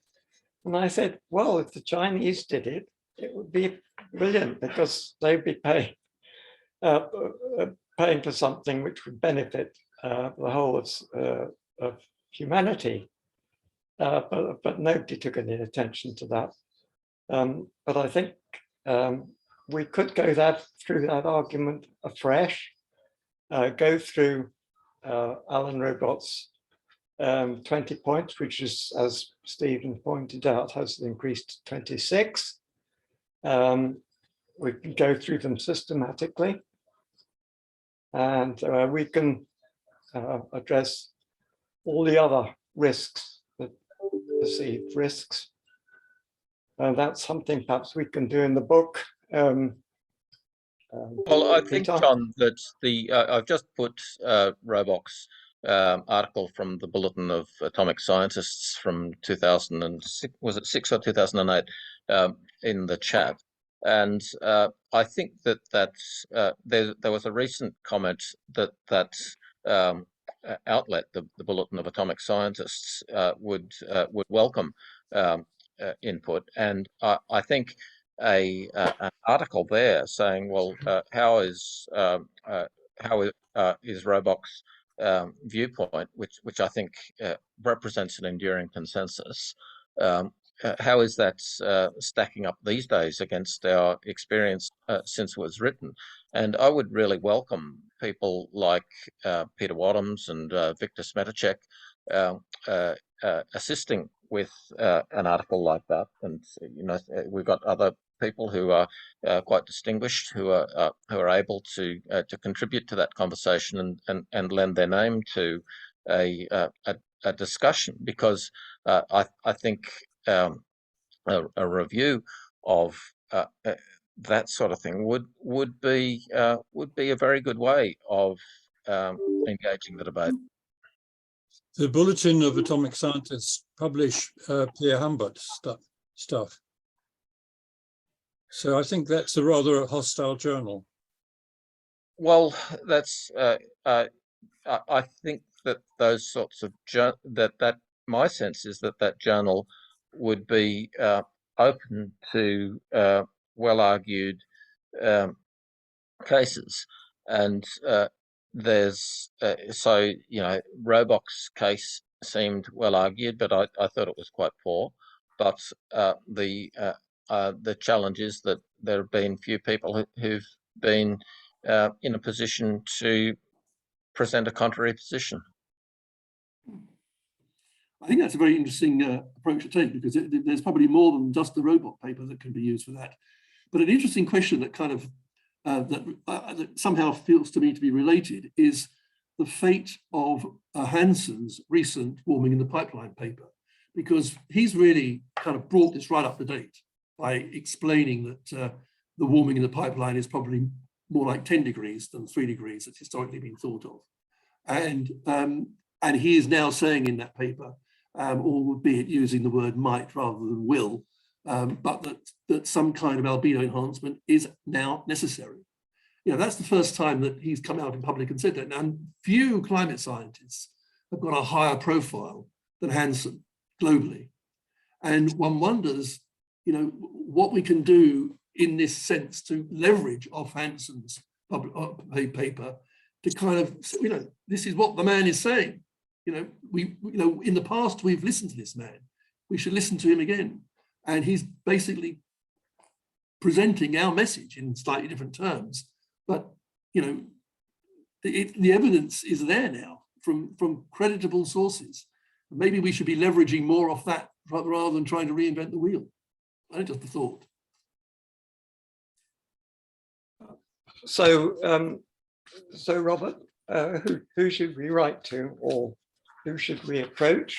And I said, well, if the Chinese did it, it would be brilliant, because they'd be paying for something which would benefit the whole of humanity. But nobody took any attention to that. But I think we could go through that argument afresh, go through Alan Robock's 20 points, which is, as Stephen pointed out, has increased to 26. We can go through them systematically, and we can address all the other risks, the perceived risks. That's something perhaps we can do in the book. Well, I think, John, that I've just put Robock's article from the Bulletin of Atomic Scientists from 2006, was it 6 or 2008, in the chat. And I think that there was a recent comment that outlet, the Bulletin of Atomic Scientists, would welcome input. And I think an article there saying, well, how is Robock's viewpoint, which I think represents an enduring consensus, how is that stacking up these days against our experience since it was written? And I would really welcome people like Peter Wadhams and Victor Smetacek assisting with an article like that. And we've got other people who are quite distinguished who are able to contribute to that conversation and lend their name to a discussion, because I think a review of that sort of thing would be a very good way of engaging the debate. The Bulletin of Atomic Scientists publish Pierre Humbert stuff. So I think that's a rather hostile journal. Well, that's I think that those sorts of that my sense is that journal would be open to well-argued cases, and there's so Roebuck's case seemed well-argued, but I thought it was quite poor. But the challenge is that there have been few people who've been in a position to present a contrary position. I think that's a very interesting approach to take, because there's probably more than just the robot paper that can be used for that. But an interesting question that kind of that somehow feels to me to be related is the fate of Hansen's recent warming in the pipeline paper, because he's really kind of brought this right up to date by explaining that the warming in the pipeline is probably more like 10 degrees than 3 degrees that's historically been thought of. And he is now saying in that paper, albeit using the word might rather than will, but that some kind of albedo enhancement is now necessary. That's the first time that he's come out in public and said that. And few climate scientists have got a higher profile than Hansen globally. And one wonders, what we can do in this sense to leverage off Hansen's paper to kind of, this is what the man is saying. In the past, we've listened to this man. We should listen to him again. And he's basically presenting our message in slightly different terms. But, the evidence is there now from creditable sources. Maybe we should be leveraging more off that rather than trying to reinvent the wheel. I just a thought. So, Robert, who should we write to, or who should we approach?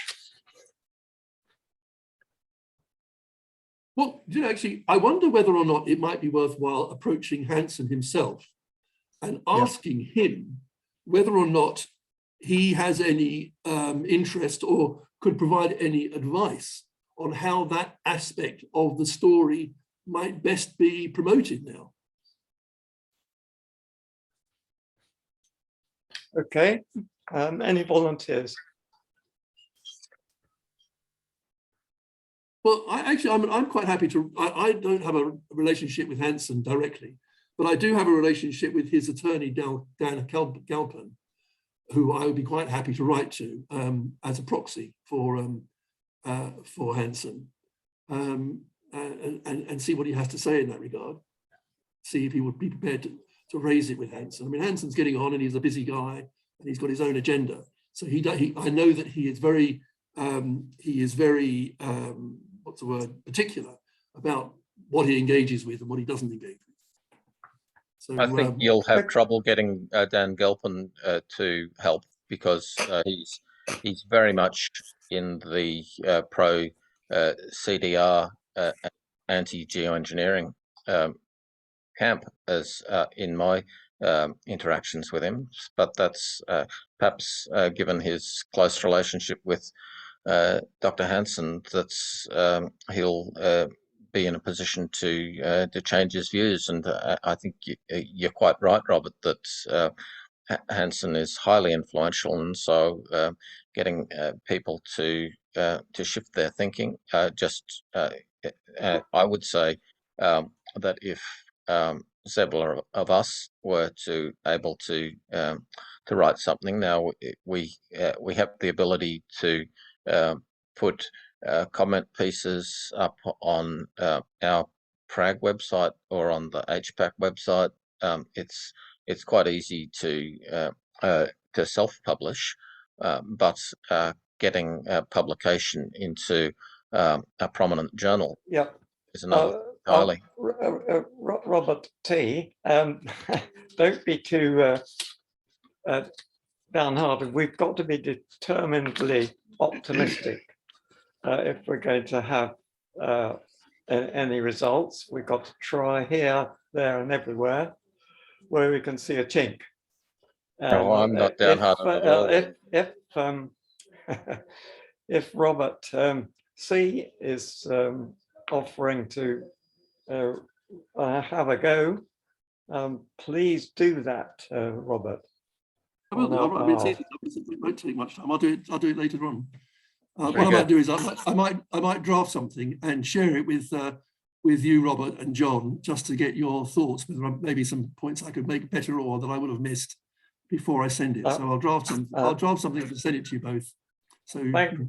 Well, actually, I wonder whether or not it might be worthwhile approaching Hansen himself and asking him whether or not he has any interest or could provide any advice on how that aspect of the story might best be promoted now. Okay, any volunteers? Well, I'm quite happy to. I don't have a relationship with Hansen directly, but I do have a relationship with his attorney, Dan Galpin, who I would be quite happy to write to as a proxy for Hansen, and see what he has to say in that regard. See if he would be prepared to raise it with Hansen. I mean, Hansen's getting on, and he's a busy guy, and he's got his own agenda. So I know that he is very what's the word, particular about what he engages with and what he doesn't engage with. So I think you'll have trouble getting Dan Galpin to help, because he's very much in the pro CDR anti-geoengineering camp, as in my interactions with him. But that's perhaps given his close relationship with Dr. Hansen, that's he'll be in a position to change his views. And I think you're quite right, Robert, that Hansen is highly influential, and so getting people to shift their thinking. I would say that if several of us were able to write something now, we have the ability to put comment pieces up on our Prague website or on the HPAC website. It's quite easy to self-publish, but getting publication into a prominent journal is another entirely. Robert T, don't be too downhearted. We've got to be determinedly optimistic if we're going to have any results. We've got to try here, there, and everywhere where we can see a chink. No, I'm not downhearted at all. If Robert C is offering to have a go, please do that, Robert. I won't take much time. I'll do it later on. What I might do is I might draft something and share it with you, Robert and John, just to get your thoughts. Maybe some points I could make better or that I would have missed before I send it. So I'll draft something to send it to you both. So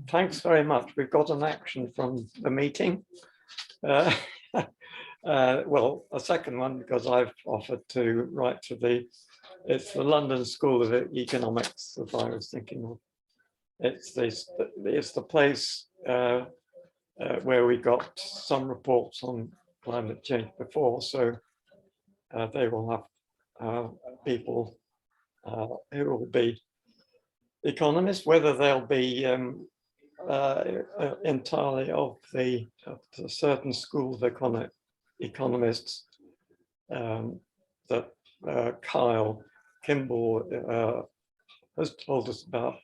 thanks very much. We've got an action from the meeting. Well, a second one, because I've offered to write to it's the London School of Economics that I was thinking of. It's the place where we got some reports on climate change before, so they will have people who will be economists, whether they'll be entirely of the certain school of economists that Kyle Kimball has told us about.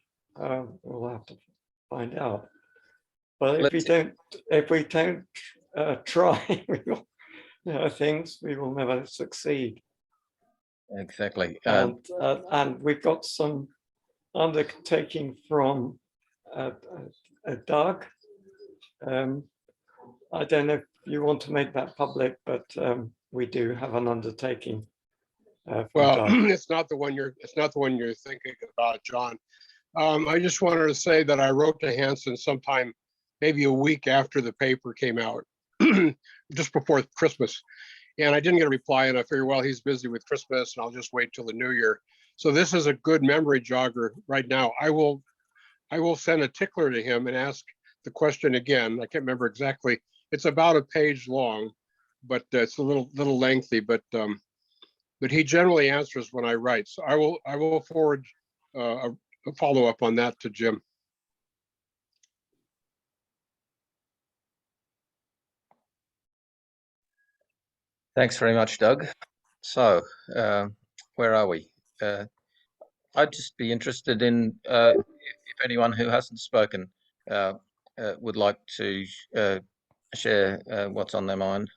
We'll have to find out. But if we don't try things, we will never succeed. Exactly. And we've got some undertaking from Doug. I don't know if you want to make that public, but we do have an undertaking. Well, Doug. it's not the one you're thinking about, John. I just wanted to say that I wrote to Hanson sometime, maybe a week after the paper came out, just before Christmas. And I didn't get a reply, and I figured, well, he's busy with Christmas and I'll just wait till the new year. So this is a good memory jogger right now. I will send a tickler to him and ask the question again. I can't remember exactly. It's about a page long, but it's a little lengthy, but he generally answers when I write. So I will forward a follow up on that to Jim. Thanks very much, Doug. So, where are we? I'd just be interested in if anyone who hasn't spoken would like to share what's on their mind.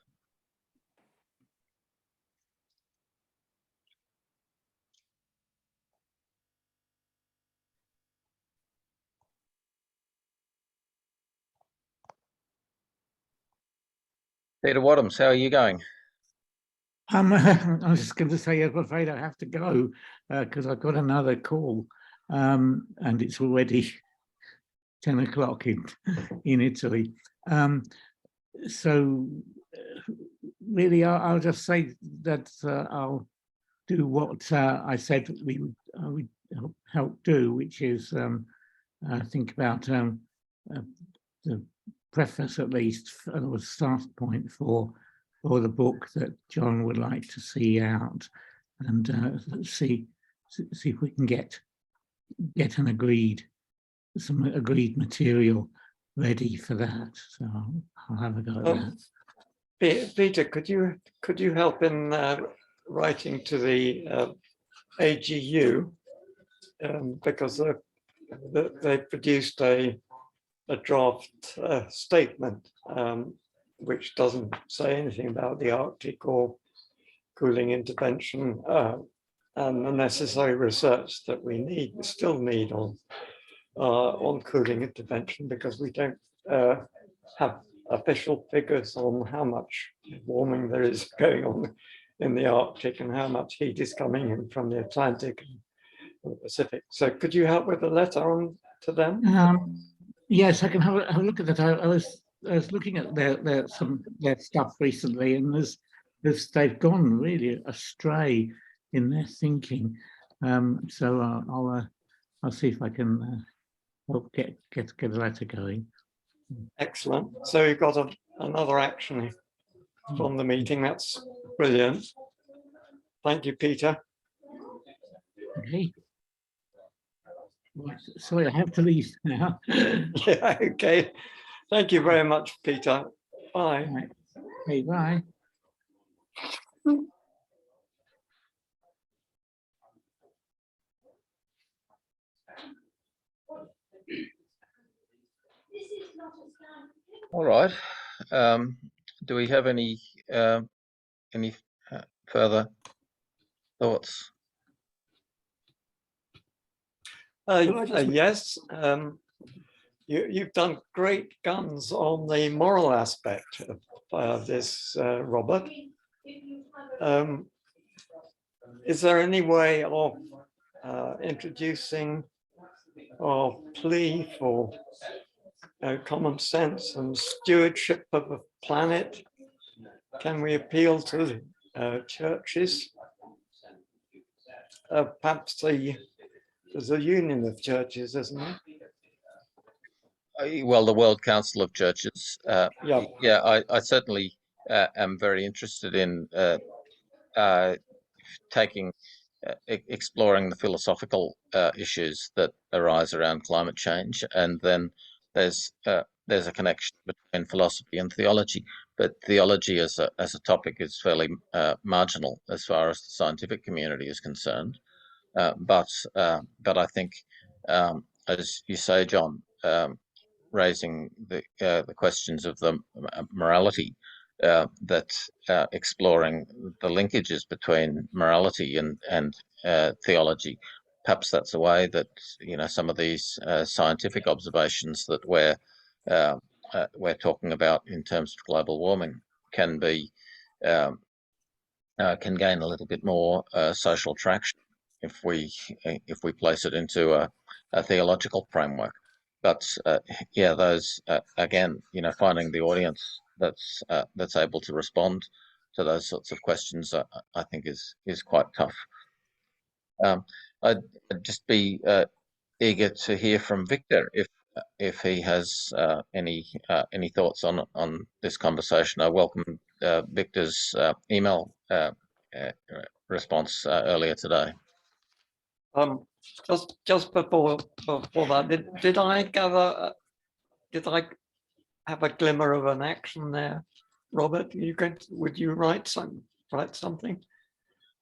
Peter Wadhams, how are you going? I was just going to say, I'm afraid I have to go because I've got another call and it's already 10 o'clock in Italy. So really, I'll just say that I'll do what I said I would help do, which is think about the preface, at least, or start point for the book that John would like to see out, and see if we can get some agreed material ready for that. So I'll have a go at that. Peter, could you help in writing to the AGU, because they produced a draft statement which doesn't say anything about the Arctic or cooling intervention and the necessary research that we still need on cooling intervention, because we don't have official figures on how much warming there is going on in the Arctic and how much heat is coming in from the Atlantic and the Pacific. So could you help with a letter on to them? Yes, I can have a look at that. I was looking at their stuff recently, and they've gone really astray in their thinking. So I'll see if I can help get a letter going. Excellent. So you've got another action from the meeting. That's brilliant. Thank you, Peter. Okay. Right, sorry, I have to leave now. Yeah, okay. Thank you very much, Peter. Bye. Right. Okay, bye. All right. Do we have any further thoughts? Yes. You've done great guns on the moral aspect of this, Robert. Is there any way of introducing or plea for common sense and stewardship of the planet? Can we appeal to churches? Perhaps there's a union of churches, isn't there? Well, the World Council of Churches. Yeah. Yeah, I certainly am very interested in exploring the philosophical issues that arise around climate change, and then there's a connection between philosophy and theology. But theology as a topic is fairly marginal as far as the scientific community is concerned. But I think, as you say, John, raising the questions of the morality, that exploring the linkages between morality and theology, perhaps that's a way that some of these scientific observations that we're talking about in terms of global warming can gain a little bit more social traction if we place it into a theological framework. But yeah, those again, finding the audience that's able to respond to those sorts of questions, I think is quite tough. I'd just be eager to hear from Victor if he has any thoughts on this conversation. I welcome Victor's email response earlier today. Just before that, did I have a glimmer of an action there, Robert? Would you write something?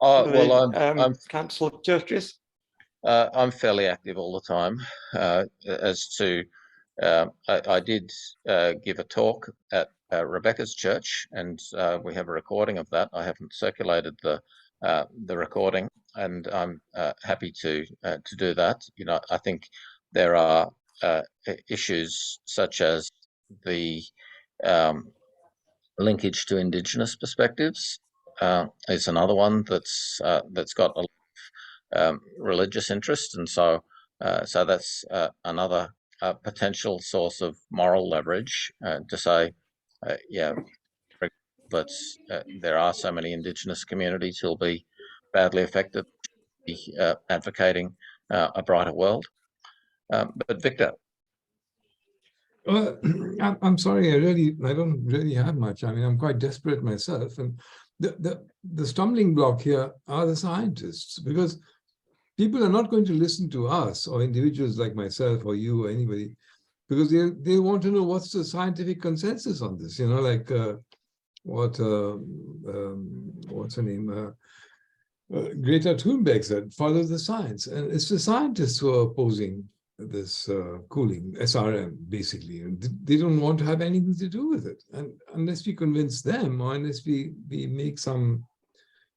Well, I'm Council of Churches. I'm fairly active all the time. I did give a talk at Rebecca's church, and we have a recording of that. I haven't circulated the recording, and I'm happy to do that. I think there are issues such as the linkage to Indigenous perspectives is another one that's got a religious interest, and so that's another potential source of moral leverage to say, yeah, that there are so many Indigenous communities who'll be badly affected, advocating a brighter world. But Victor. Well, I'm sorry, I don't really have much. I mean, I'm quite desperate myself. And the stumbling block here are the scientists, because people are not going to listen to us or individuals like myself or you or anybody, because they want to know what's the scientific consensus on this, like what's her name? Greta Thunberg said, follow the science. And it's the scientists who are opposing this cooling, SRM, basically. And they don't want to have anything to do with it. And unless we convince them, or unless we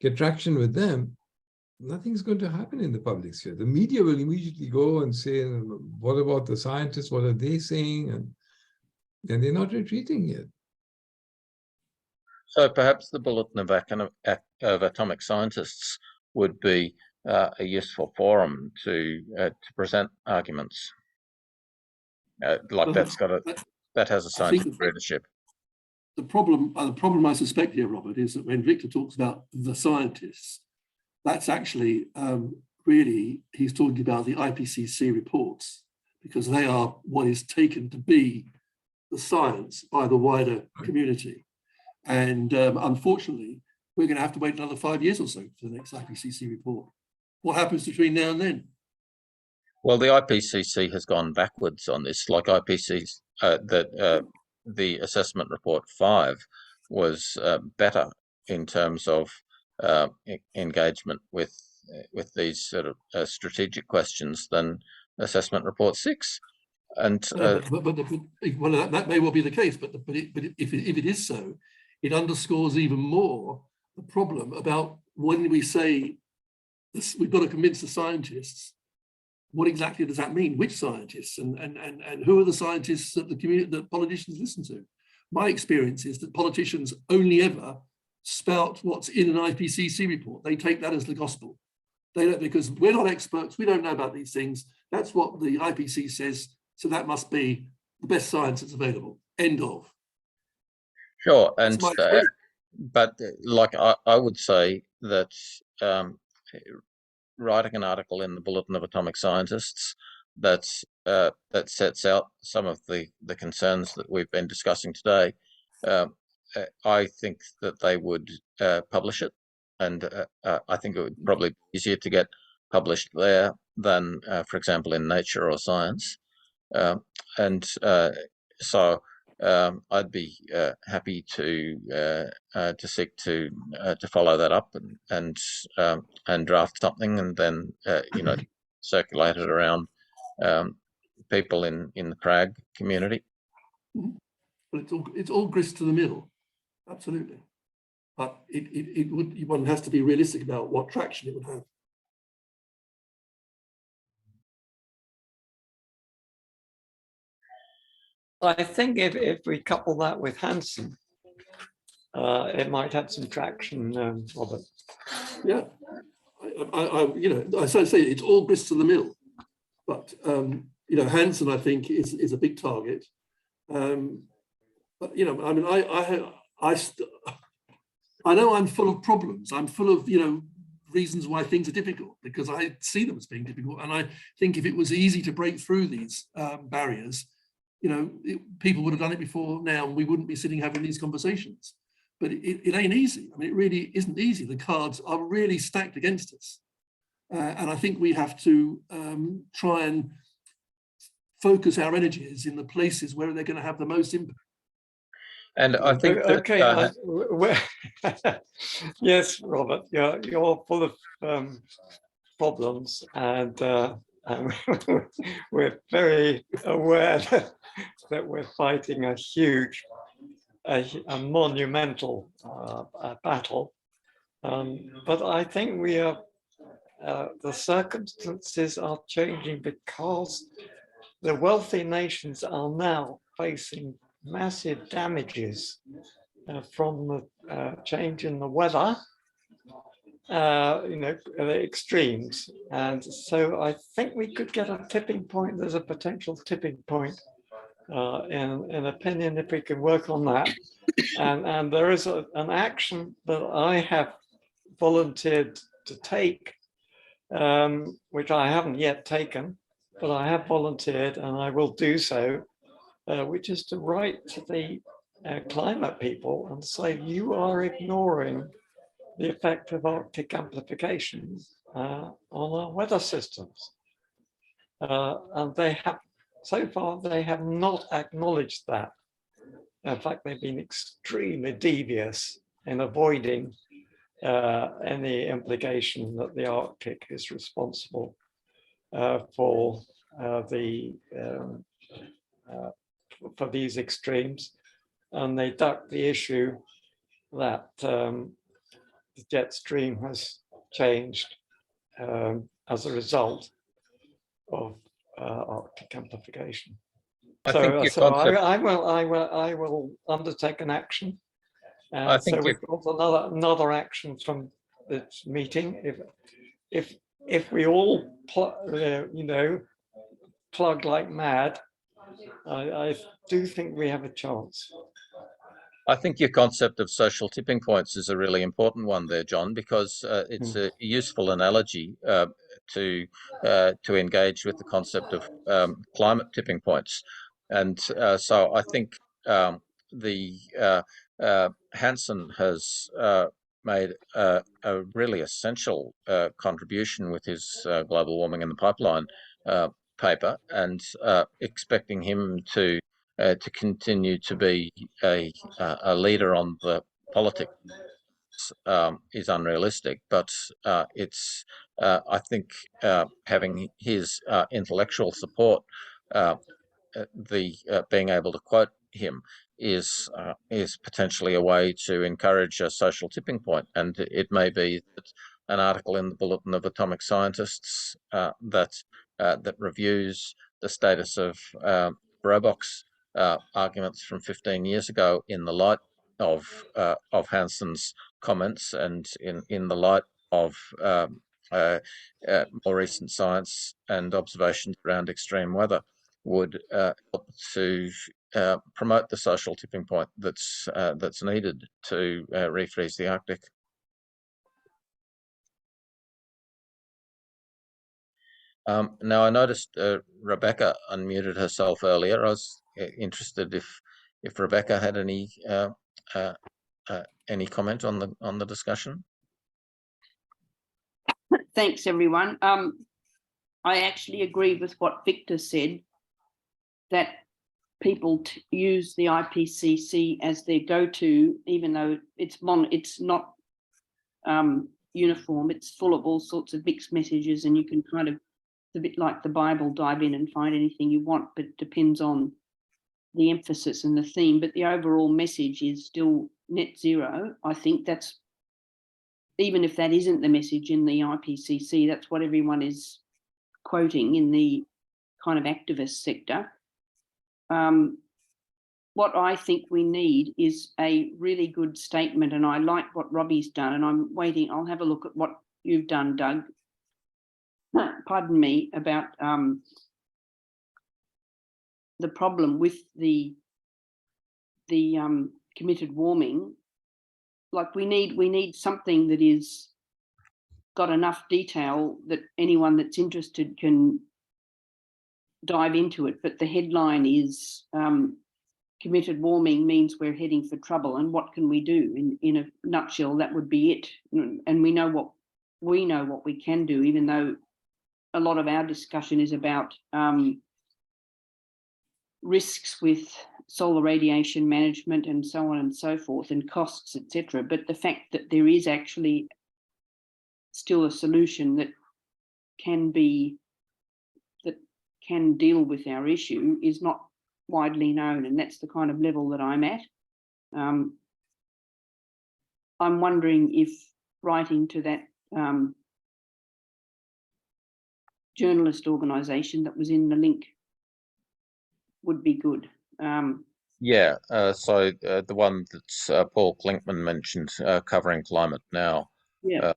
get traction with them, nothing's going to happen in the public sphere. The media will immediately go and say, what about the scientists? What are they saying? And they're not retreating yet. So perhaps the Bulletin of Atomic Scientists would be a useful forum to present arguments. Like that's got a that has a I think scientific readership. the problem I suspect here, Robert, is that when Victor talks about the scientists, that's actually really, he's talking about the IPCC reports, because they are what is taken to be the science by the wider community. And unfortunately, we're going to have to wait another 5 years or so for the next IPCC report. What happens between now and then? Well, the IPCC has gone backwards on this. Like the assessment report 5 was better in terms of engagement with these sort of strategic questions than assessment report 6. And well, that may well be the case, but if it is so, it underscores even more the problem about when we say this, we've got to convince the scientists. What exactly does that mean? Which scientists and who are the scientists that the community, that politicians listen to? My experience is that politicians only ever spout what's in an IPCC report. They take that as the gospel. They don't, because we're not experts. We don't know about these things. That's what the IPCC says. So that must be the best science that's available. End of. Sure, and but like I would say that writing an article in the Bulletin of Atomic Scientists that sets out some of the concerns that we've been discussing today, I think that they would publish it, and I think it would probably be easier to get published there than, for example, in Nature or Science. So I'd be happy to seek to follow that up and draft something, and then circulate it around people in the Prague community. But it's all grist to the mill, absolutely. But one has to be realistic about what traction it would have. I think if we couple that with Hansen, it might have some traction, Robert. Yeah, I say it's all grist to the mill, but Hansen, I think, is a big target. But I mean, I know I'm full of problems. I'm full of reasons why things are difficult, because I see them as being difficult, and I think if it was easy to break through these barriers, people would have done it before now, and we wouldn't be sitting having these conversations. But it ain't easy. I mean, it really isn't easy. The cards are really stacked against us. And I think we have to try and focus our energies in the places where they're going to have the most impact. And I think yes, Robert, you're full of problems, and we're very aware that we're fighting a huge, a monumental battle. But I think we are, the circumstances are changing because the wealthy nations are now facing massive damages from the change in the weather, the extremes. And so I think we could get a tipping point. There's a potential tipping point in opinion if we can work on that. And there is an action that I have volunteered to take, which I haven't yet taken, but I have volunteered and I will do so, which is to write to the climate people and say, you are ignoring the effect of Arctic amplification on our weather systems. And they have, so far, they have not acknowledged that. In fact, they've been extremely devious in avoiding any implication that the Arctic is responsible for these extremes. And they duck the issue that the jet stream has changed as a result of Arctic amplification. I will undertake an action. So we've got another action from this meeting. If we all plug like mad I do think we have a chance. I think your concept of social tipping points is a really important one there, John, because it's a useful analogy to engage with the concept of climate tipping points. And so I think the Hansen has made a really essential contribution with his global warming in the pipeline paper, and expecting him to continue to be a leader on the politics is unrealistic. But it's I think having his intellectual support, being able to quote him is potentially a way to encourage a social tipping point. And it may be that an article in the Bulletin of Atomic Scientists that reviews the status of Robock's arguments from 15 years ago in the light of Hansen's comments, and in the light of more recent science and observations around extreme weather, would help to promote the social tipping point that's needed to refreeze the Arctic. Now, I noticed Rebecca unmuted herself earlier. I was interested if Rebecca had any comment on the discussion. Thanks, everyone. I actually agree with what Victor said, that people use the IPCC as their go-to, even though it's not uniform. It's full of all sorts of mixed messages, and you can kind of, it's a bit like the Bible, dive in and find anything you want, but it depends on the emphasis and the theme. But the overall message is still net zero. I think that's, even if that isn't the message in the IPCC, that's what everyone is quoting in the kind of activist sector. What I think we need is a really good statement, and I like what Robbie's done, and I'm waiting. I'll have a look at what you've done, Doug. Pardon me, about the problem with the committed warming. Like we need something that is got enough detail that anyone that's interested can dive into it. But the headline is committed warming means we're heading for trouble, and what can we do? In a nutshell, that would be it. And we know what we can do, even though a lot of our discussion is about risks with solar radiation management and so on and so forth, and costs, etc. But the fact that there is actually still a solution that can deal with our issue is not widely known, and that's the kind of level that I'm at. I'm wondering if writing to that journalist organisation that was in the link would be good. Yeah, so the one that Paul Klinkman mentioned, covering climate now. Yeah.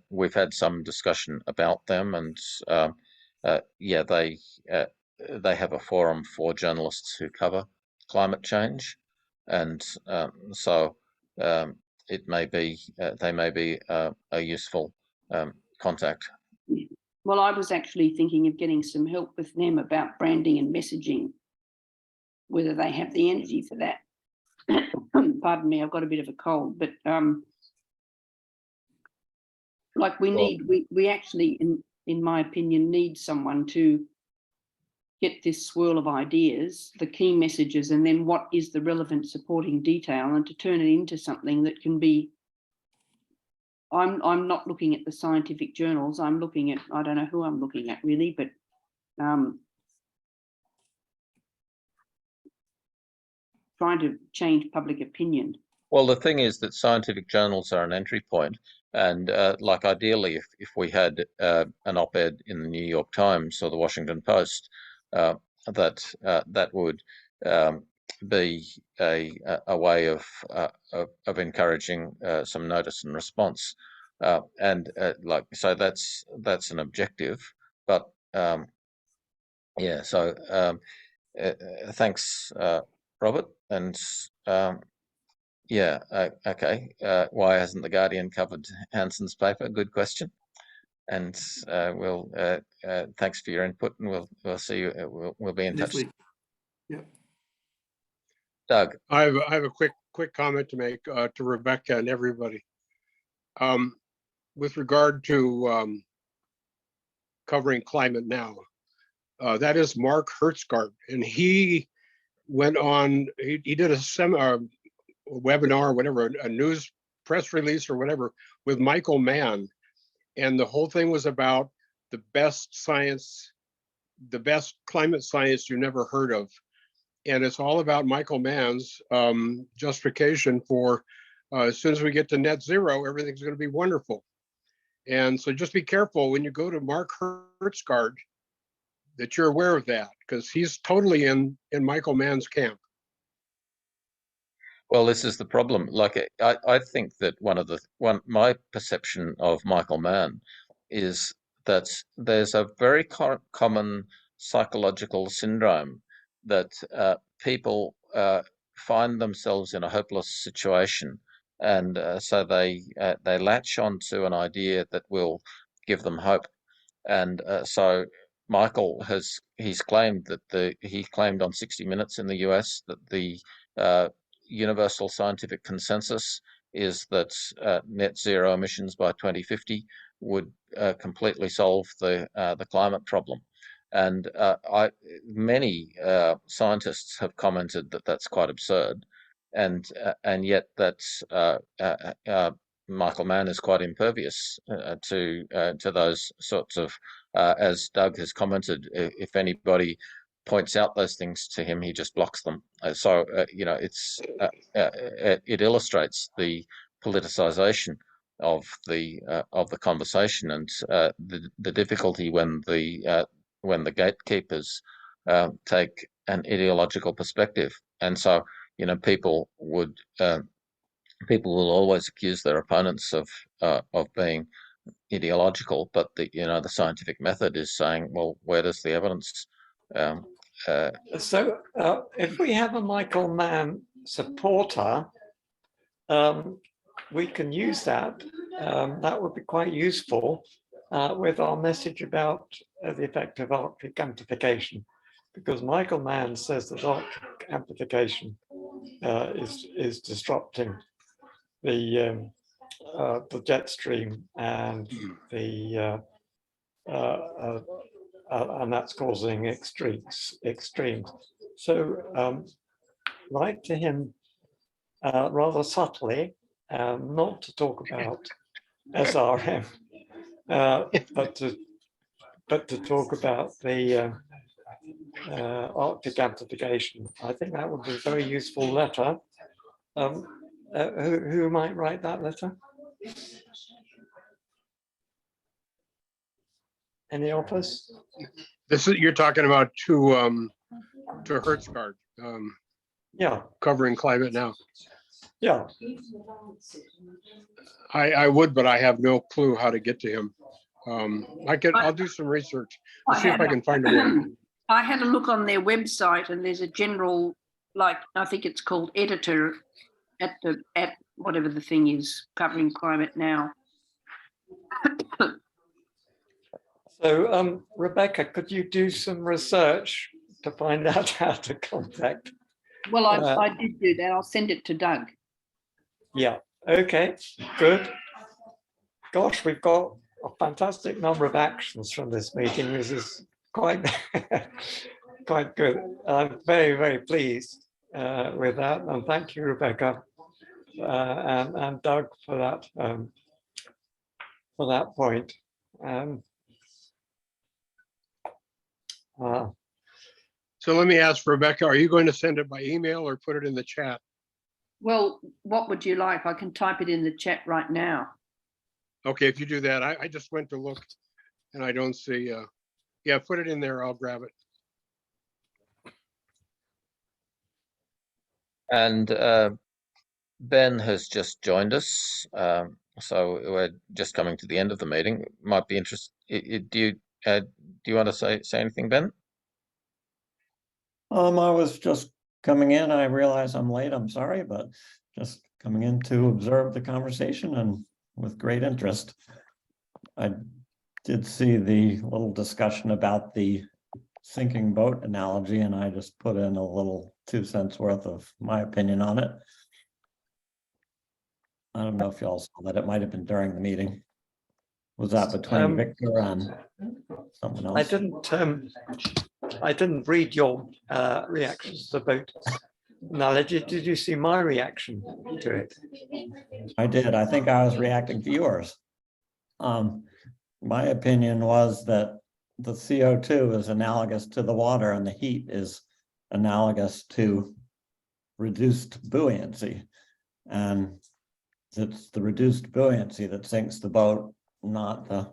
We've had some discussion about them, and yeah, they have a forum for journalists who cover climate change, and so it may be they may be a useful contact. Well, I was actually thinking of getting some help with them about branding and messaging, whether they have the energy for that. Pardon me, I've got a bit of a cold, but like we actually, in my opinion, need someone to get this swirl of ideas, the key messages, and then what is the relevant supporting detail, and to turn it into something that can be. I'm not looking at the scientific journals. I'm looking at, I don't know who I'm looking at really, but trying to change public opinion. Well, the thing is that scientific journals are an entry point, and like ideally, if we had an op-ed in the New York Times or the Washington Post, that would be a way of encouraging some notice and response, and like so that's an objective, but Yeah, so thanks, Robert. And yeah, okay. Why hasn't the Guardian covered Hanson's paper? Good question. And we'll thanks for your input, and we'll see you. We'll be in This touch. week. Yeah. Doug. I have a quick comment to make to Rebecca and everybody. With regard to covering climate now, that is Mark Hertzgard, and he went on. He did a seminar, a webinar, whatever, a news press release or whatever, with Michael Mann, and the whole thing was about the best science, the best climate science you never heard of. And it's all about Michael Mann's justification for as soon as we get to net zero, everything's going to be wonderful. And so just be careful when you go to Mark Hertzgard that you're aware of that, because he's totally in Michael Mann's camp. Well, this is the problem. Like, I think that my perception of Michael Mann is that there's a very common psychological syndrome that people find themselves in a hopeless situation, and so they latch onto an idea that will give them hope. And so Michael he's claimed that he claimed on 60 Minutes in the US that the universal scientific consensus is that net zero emissions by 2050 would completely solve the climate problem. And many scientists have commented that that's quite absurd, and yet that's Michael Mann is quite impervious to those sorts of, as Doug has commented, if anybody points out those things to him, he just blocks them. So it illustrates the politicization of the conversation, and the difficulty when the gatekeepers take an ideological perspective. And so people will always accuse their opponents of being ideological, but the scientific method is saying, well, where does the evidence? So if we have a Michael Mann supporter, we can use that. That would be quite useful with our message about the effect of Arctic amplification, because Michael Mann says that Arctic amplification is disrupting the jet stream and and that's causing extremes. So write to him rather subtly, not to talk about SRM, but to talk about the Arctic amplification. I think that would be a very useful letter. Who might write that letter? Any of us? You're talking about to Hertzgard. Yeah. Covering climate now. Yeah. I would, but I have no clue how to get to him. I'll do some research. I'll see if I can find a way. I had a look on their website, and there's a general, like, I think it's called editor at whatever the thing is, covering climate now. So Rebecca, could you do some research to find out how to contact? Well, I did do that. I'll send it to Doug. Yeah, okay, good. Gosh, we've got a fantastic number of actions from this meeting. This is quite, quite good. I'm very, very pleased with that. And thank you, Rebecca, and Doug for that point. So let me ask Rebecca, are you going to send it by email or put it in the chat? Well, what would you like? I can type it in the chat right now. Okay, if you do that, I just went to look and I don't see, yeah, put it in there, I'll grab it. And Ben has just joined us, so we're just coming to the end of the meeting. Might be interested. Do you want to say anything, Ben? I was just coming in. I realize I'm late. I'm sorry, but just coming in to observe the conversation and with great interest. I did see the little discussion about the sinking boat analogy, and I just put in a little 2 cents worth of my opinion on it. I don't know if y'all saw that. It might have been during the meeting. Was that between Victor and someone else? I didn't read your reactions to the boat analogy. Did you see my reaction to it? I did. I think I was reacting to yours. My opinion was that the CO2 is analogous to the water and the heat is analogous to reduced buoyancy. And it's the reduced buoyancy that sinks the boat, not the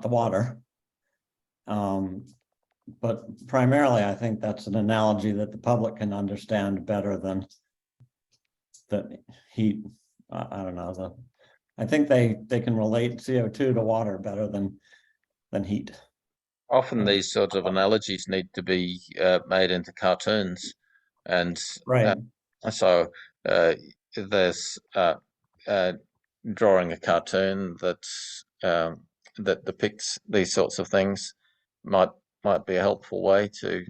water. But primarily, I think that's an analogy that the public can understand better than the heat. I don't know. I think they can relate CO2 to water better than heat. Often these sorts of analogies need to be made into cartoons, and Right. So there's drawing a cartoon that depicts these sorts of things might be a helpful way to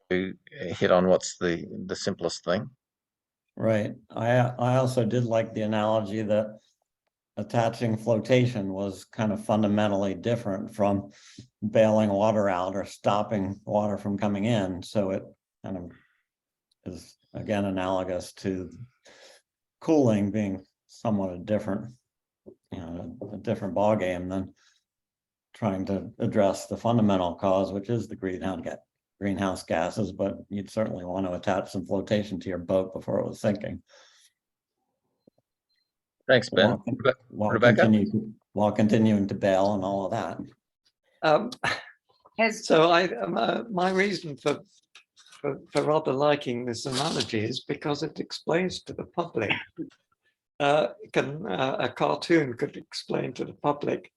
hit on what's the simplest thing. Right. I also did like the analogy that attaching flotation was kind of fundamentally different from bailing water out or stopping water from coming in. So it kind of is again analogous to cooling being somewhat a different, a different ballgame than trying to address the fundamental cause, which is the greenhouse gases. But you'd certainly want to attach some flotation to your boat before it was sinking. Thanks, Ben. Rebecca? While continuing to bail and all of that. So my reason for rather liking this analogy is because it explains to the public. A cartoon could explain to the public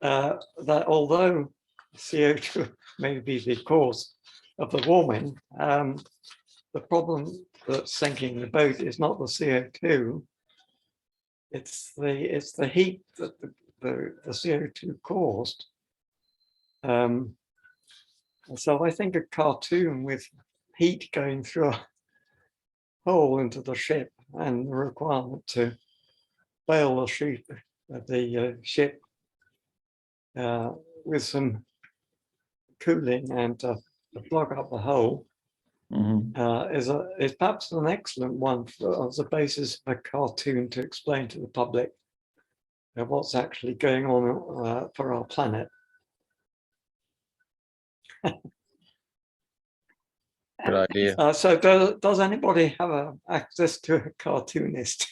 that although CO2 may be the cause of the warming, the problem that's sinking the boat is not the CO2. It's the heat that the CO2 caused. So I think a cartoon with heat going through a hole into the ship and the requirement to bail the ship with some cooling and to plug up the hole is perhaps an excellent one as a basis of a cartoon to explain to the public what's actually going on for our planet. Good idea. So does anybody have access to a cartoonist?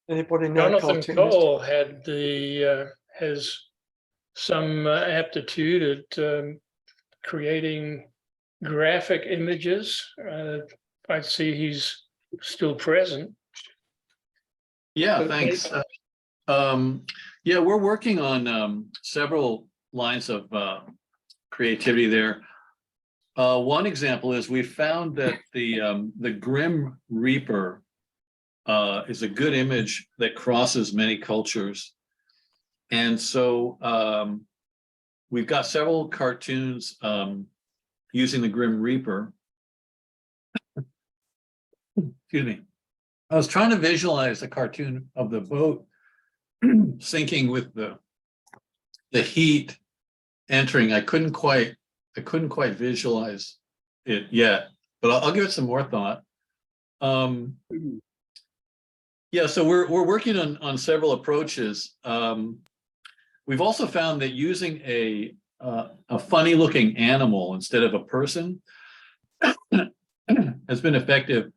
Anybody know? Jonathan Cole has some aptitude at creating graphic images. I see he's still present. Yeah, thanks. Yeah, we're working on several lines of creativity there. One example is we found that the Grim Reaper is a good image that crosses many cultures. And so we've got several cartoons using the Grim Reaper. Excuse me. I was trying to visualize a cartoon of the boat sinking with the heat entering. I couldn't quite visualize it yet, but I'll give it some more thought. Yeah, so we're working on several approaches. We've also found that using a funny looking animal instead of a person has been effective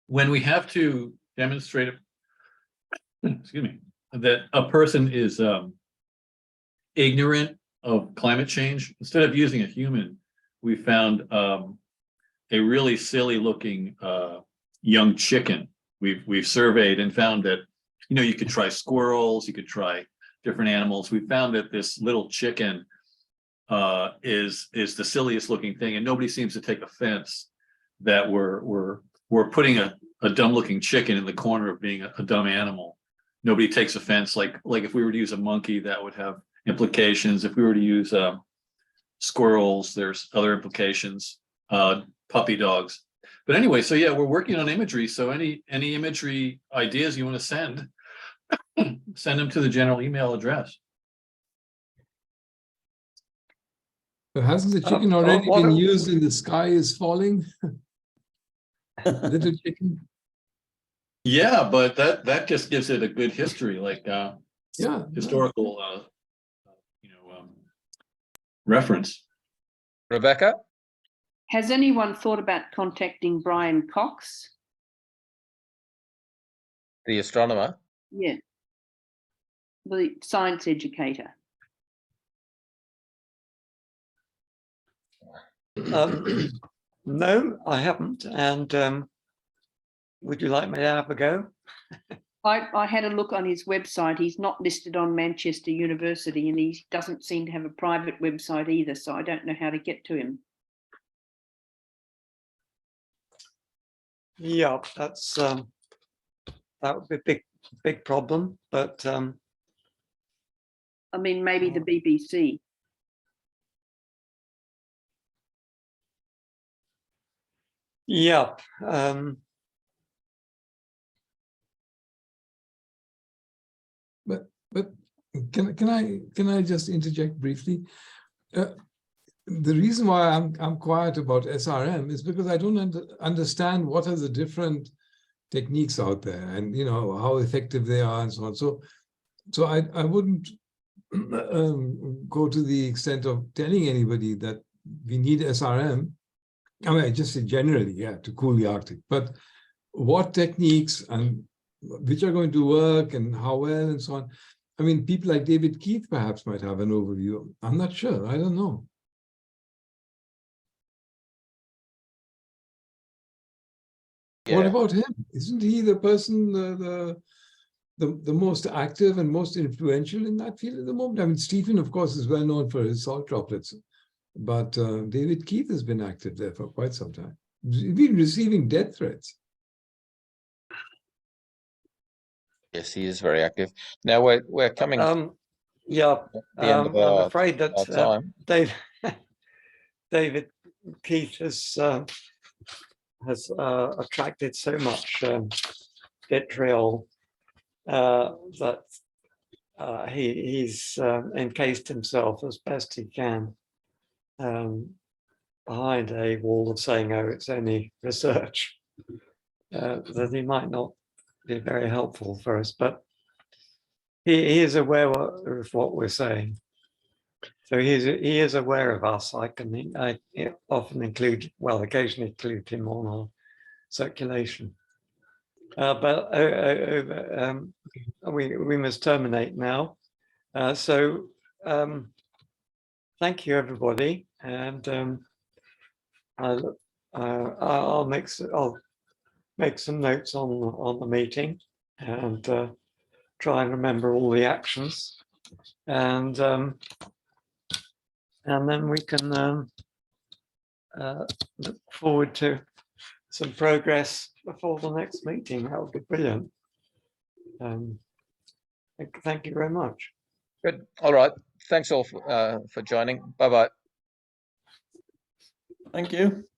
when we have to demonstrate, excuse me, that a person is ignorant of climate change. Instead of using a human, we found a really silly looking young chicken. We've surveyed and found that you could try squirrels, you could try different animals. We found that this little chicken is the silliest looking thing, and nobody seems to take offense that we're putting a dumb looking chicken in the corner of being a dumb animal. Nobody takes offense. Like if we were to use a monkey, that would have implications. If we were to use squirrels, there's other implications. Puppy dogs. But anyway, so yeah, we're working on imagery. So any imagery ideas you want to send them to the general email address. But hasn't the chicken already been used in The Sky is Falling? Little chicken. Yeah, but that just gives it a good history, like historical reference. Rebecca? Has anyone thought about contacting Brian Cox? The astronomer? Yeah. The science educator. No, I haven't. And would you like me to have a go? I had a look on his website. He's not listed on Manchester University, and he doesn't seem to have a private website either, so I don't know how to get to him. Yeah, that's that would be a big problem, but I mean, maybe the BBC. yeah. But can I just interject briefly? The reason why I'm quiet about SRM is because I don't understand what are the different techniques out there, and how effective they are, and so on. So I wouldn't go to the extent of telling anybody that we need SRM. I mean, I just say generally, yeah, to cool the Arctic. But what techniques and which are going to work and how well and so on. I mean, people like David Keith perhaps might have an overview. I'm not sure. I don't know. Yeah. What about him? Isn't he the person, the most active and most influential in that field at the moment? I mean, Stephen, of course, is well known for his salt droplets, but David Keith has been active there for quite some time. He's been receiving death threats. Yes, he is very active. Now we're coming. Yeah, the end of I'm afraid that time. David Keith has attracted so much vitriol that he's encased himself as best he can behind a wall of saying, "Oh, it's only research," that he might not be very helpful for us, but he is aware of what we're saying. So he is aware of us. I often occasionally include him on our circulation. But we must terminate now. So thank you, everybody, and I'll make some notes on the meeting and try and remember all the actions, and then we can look forward to some progress before the next meeting. That would be brilliant. Thank you very much. Good. All right. Thanks all for joining. Bye-bye. Thank you.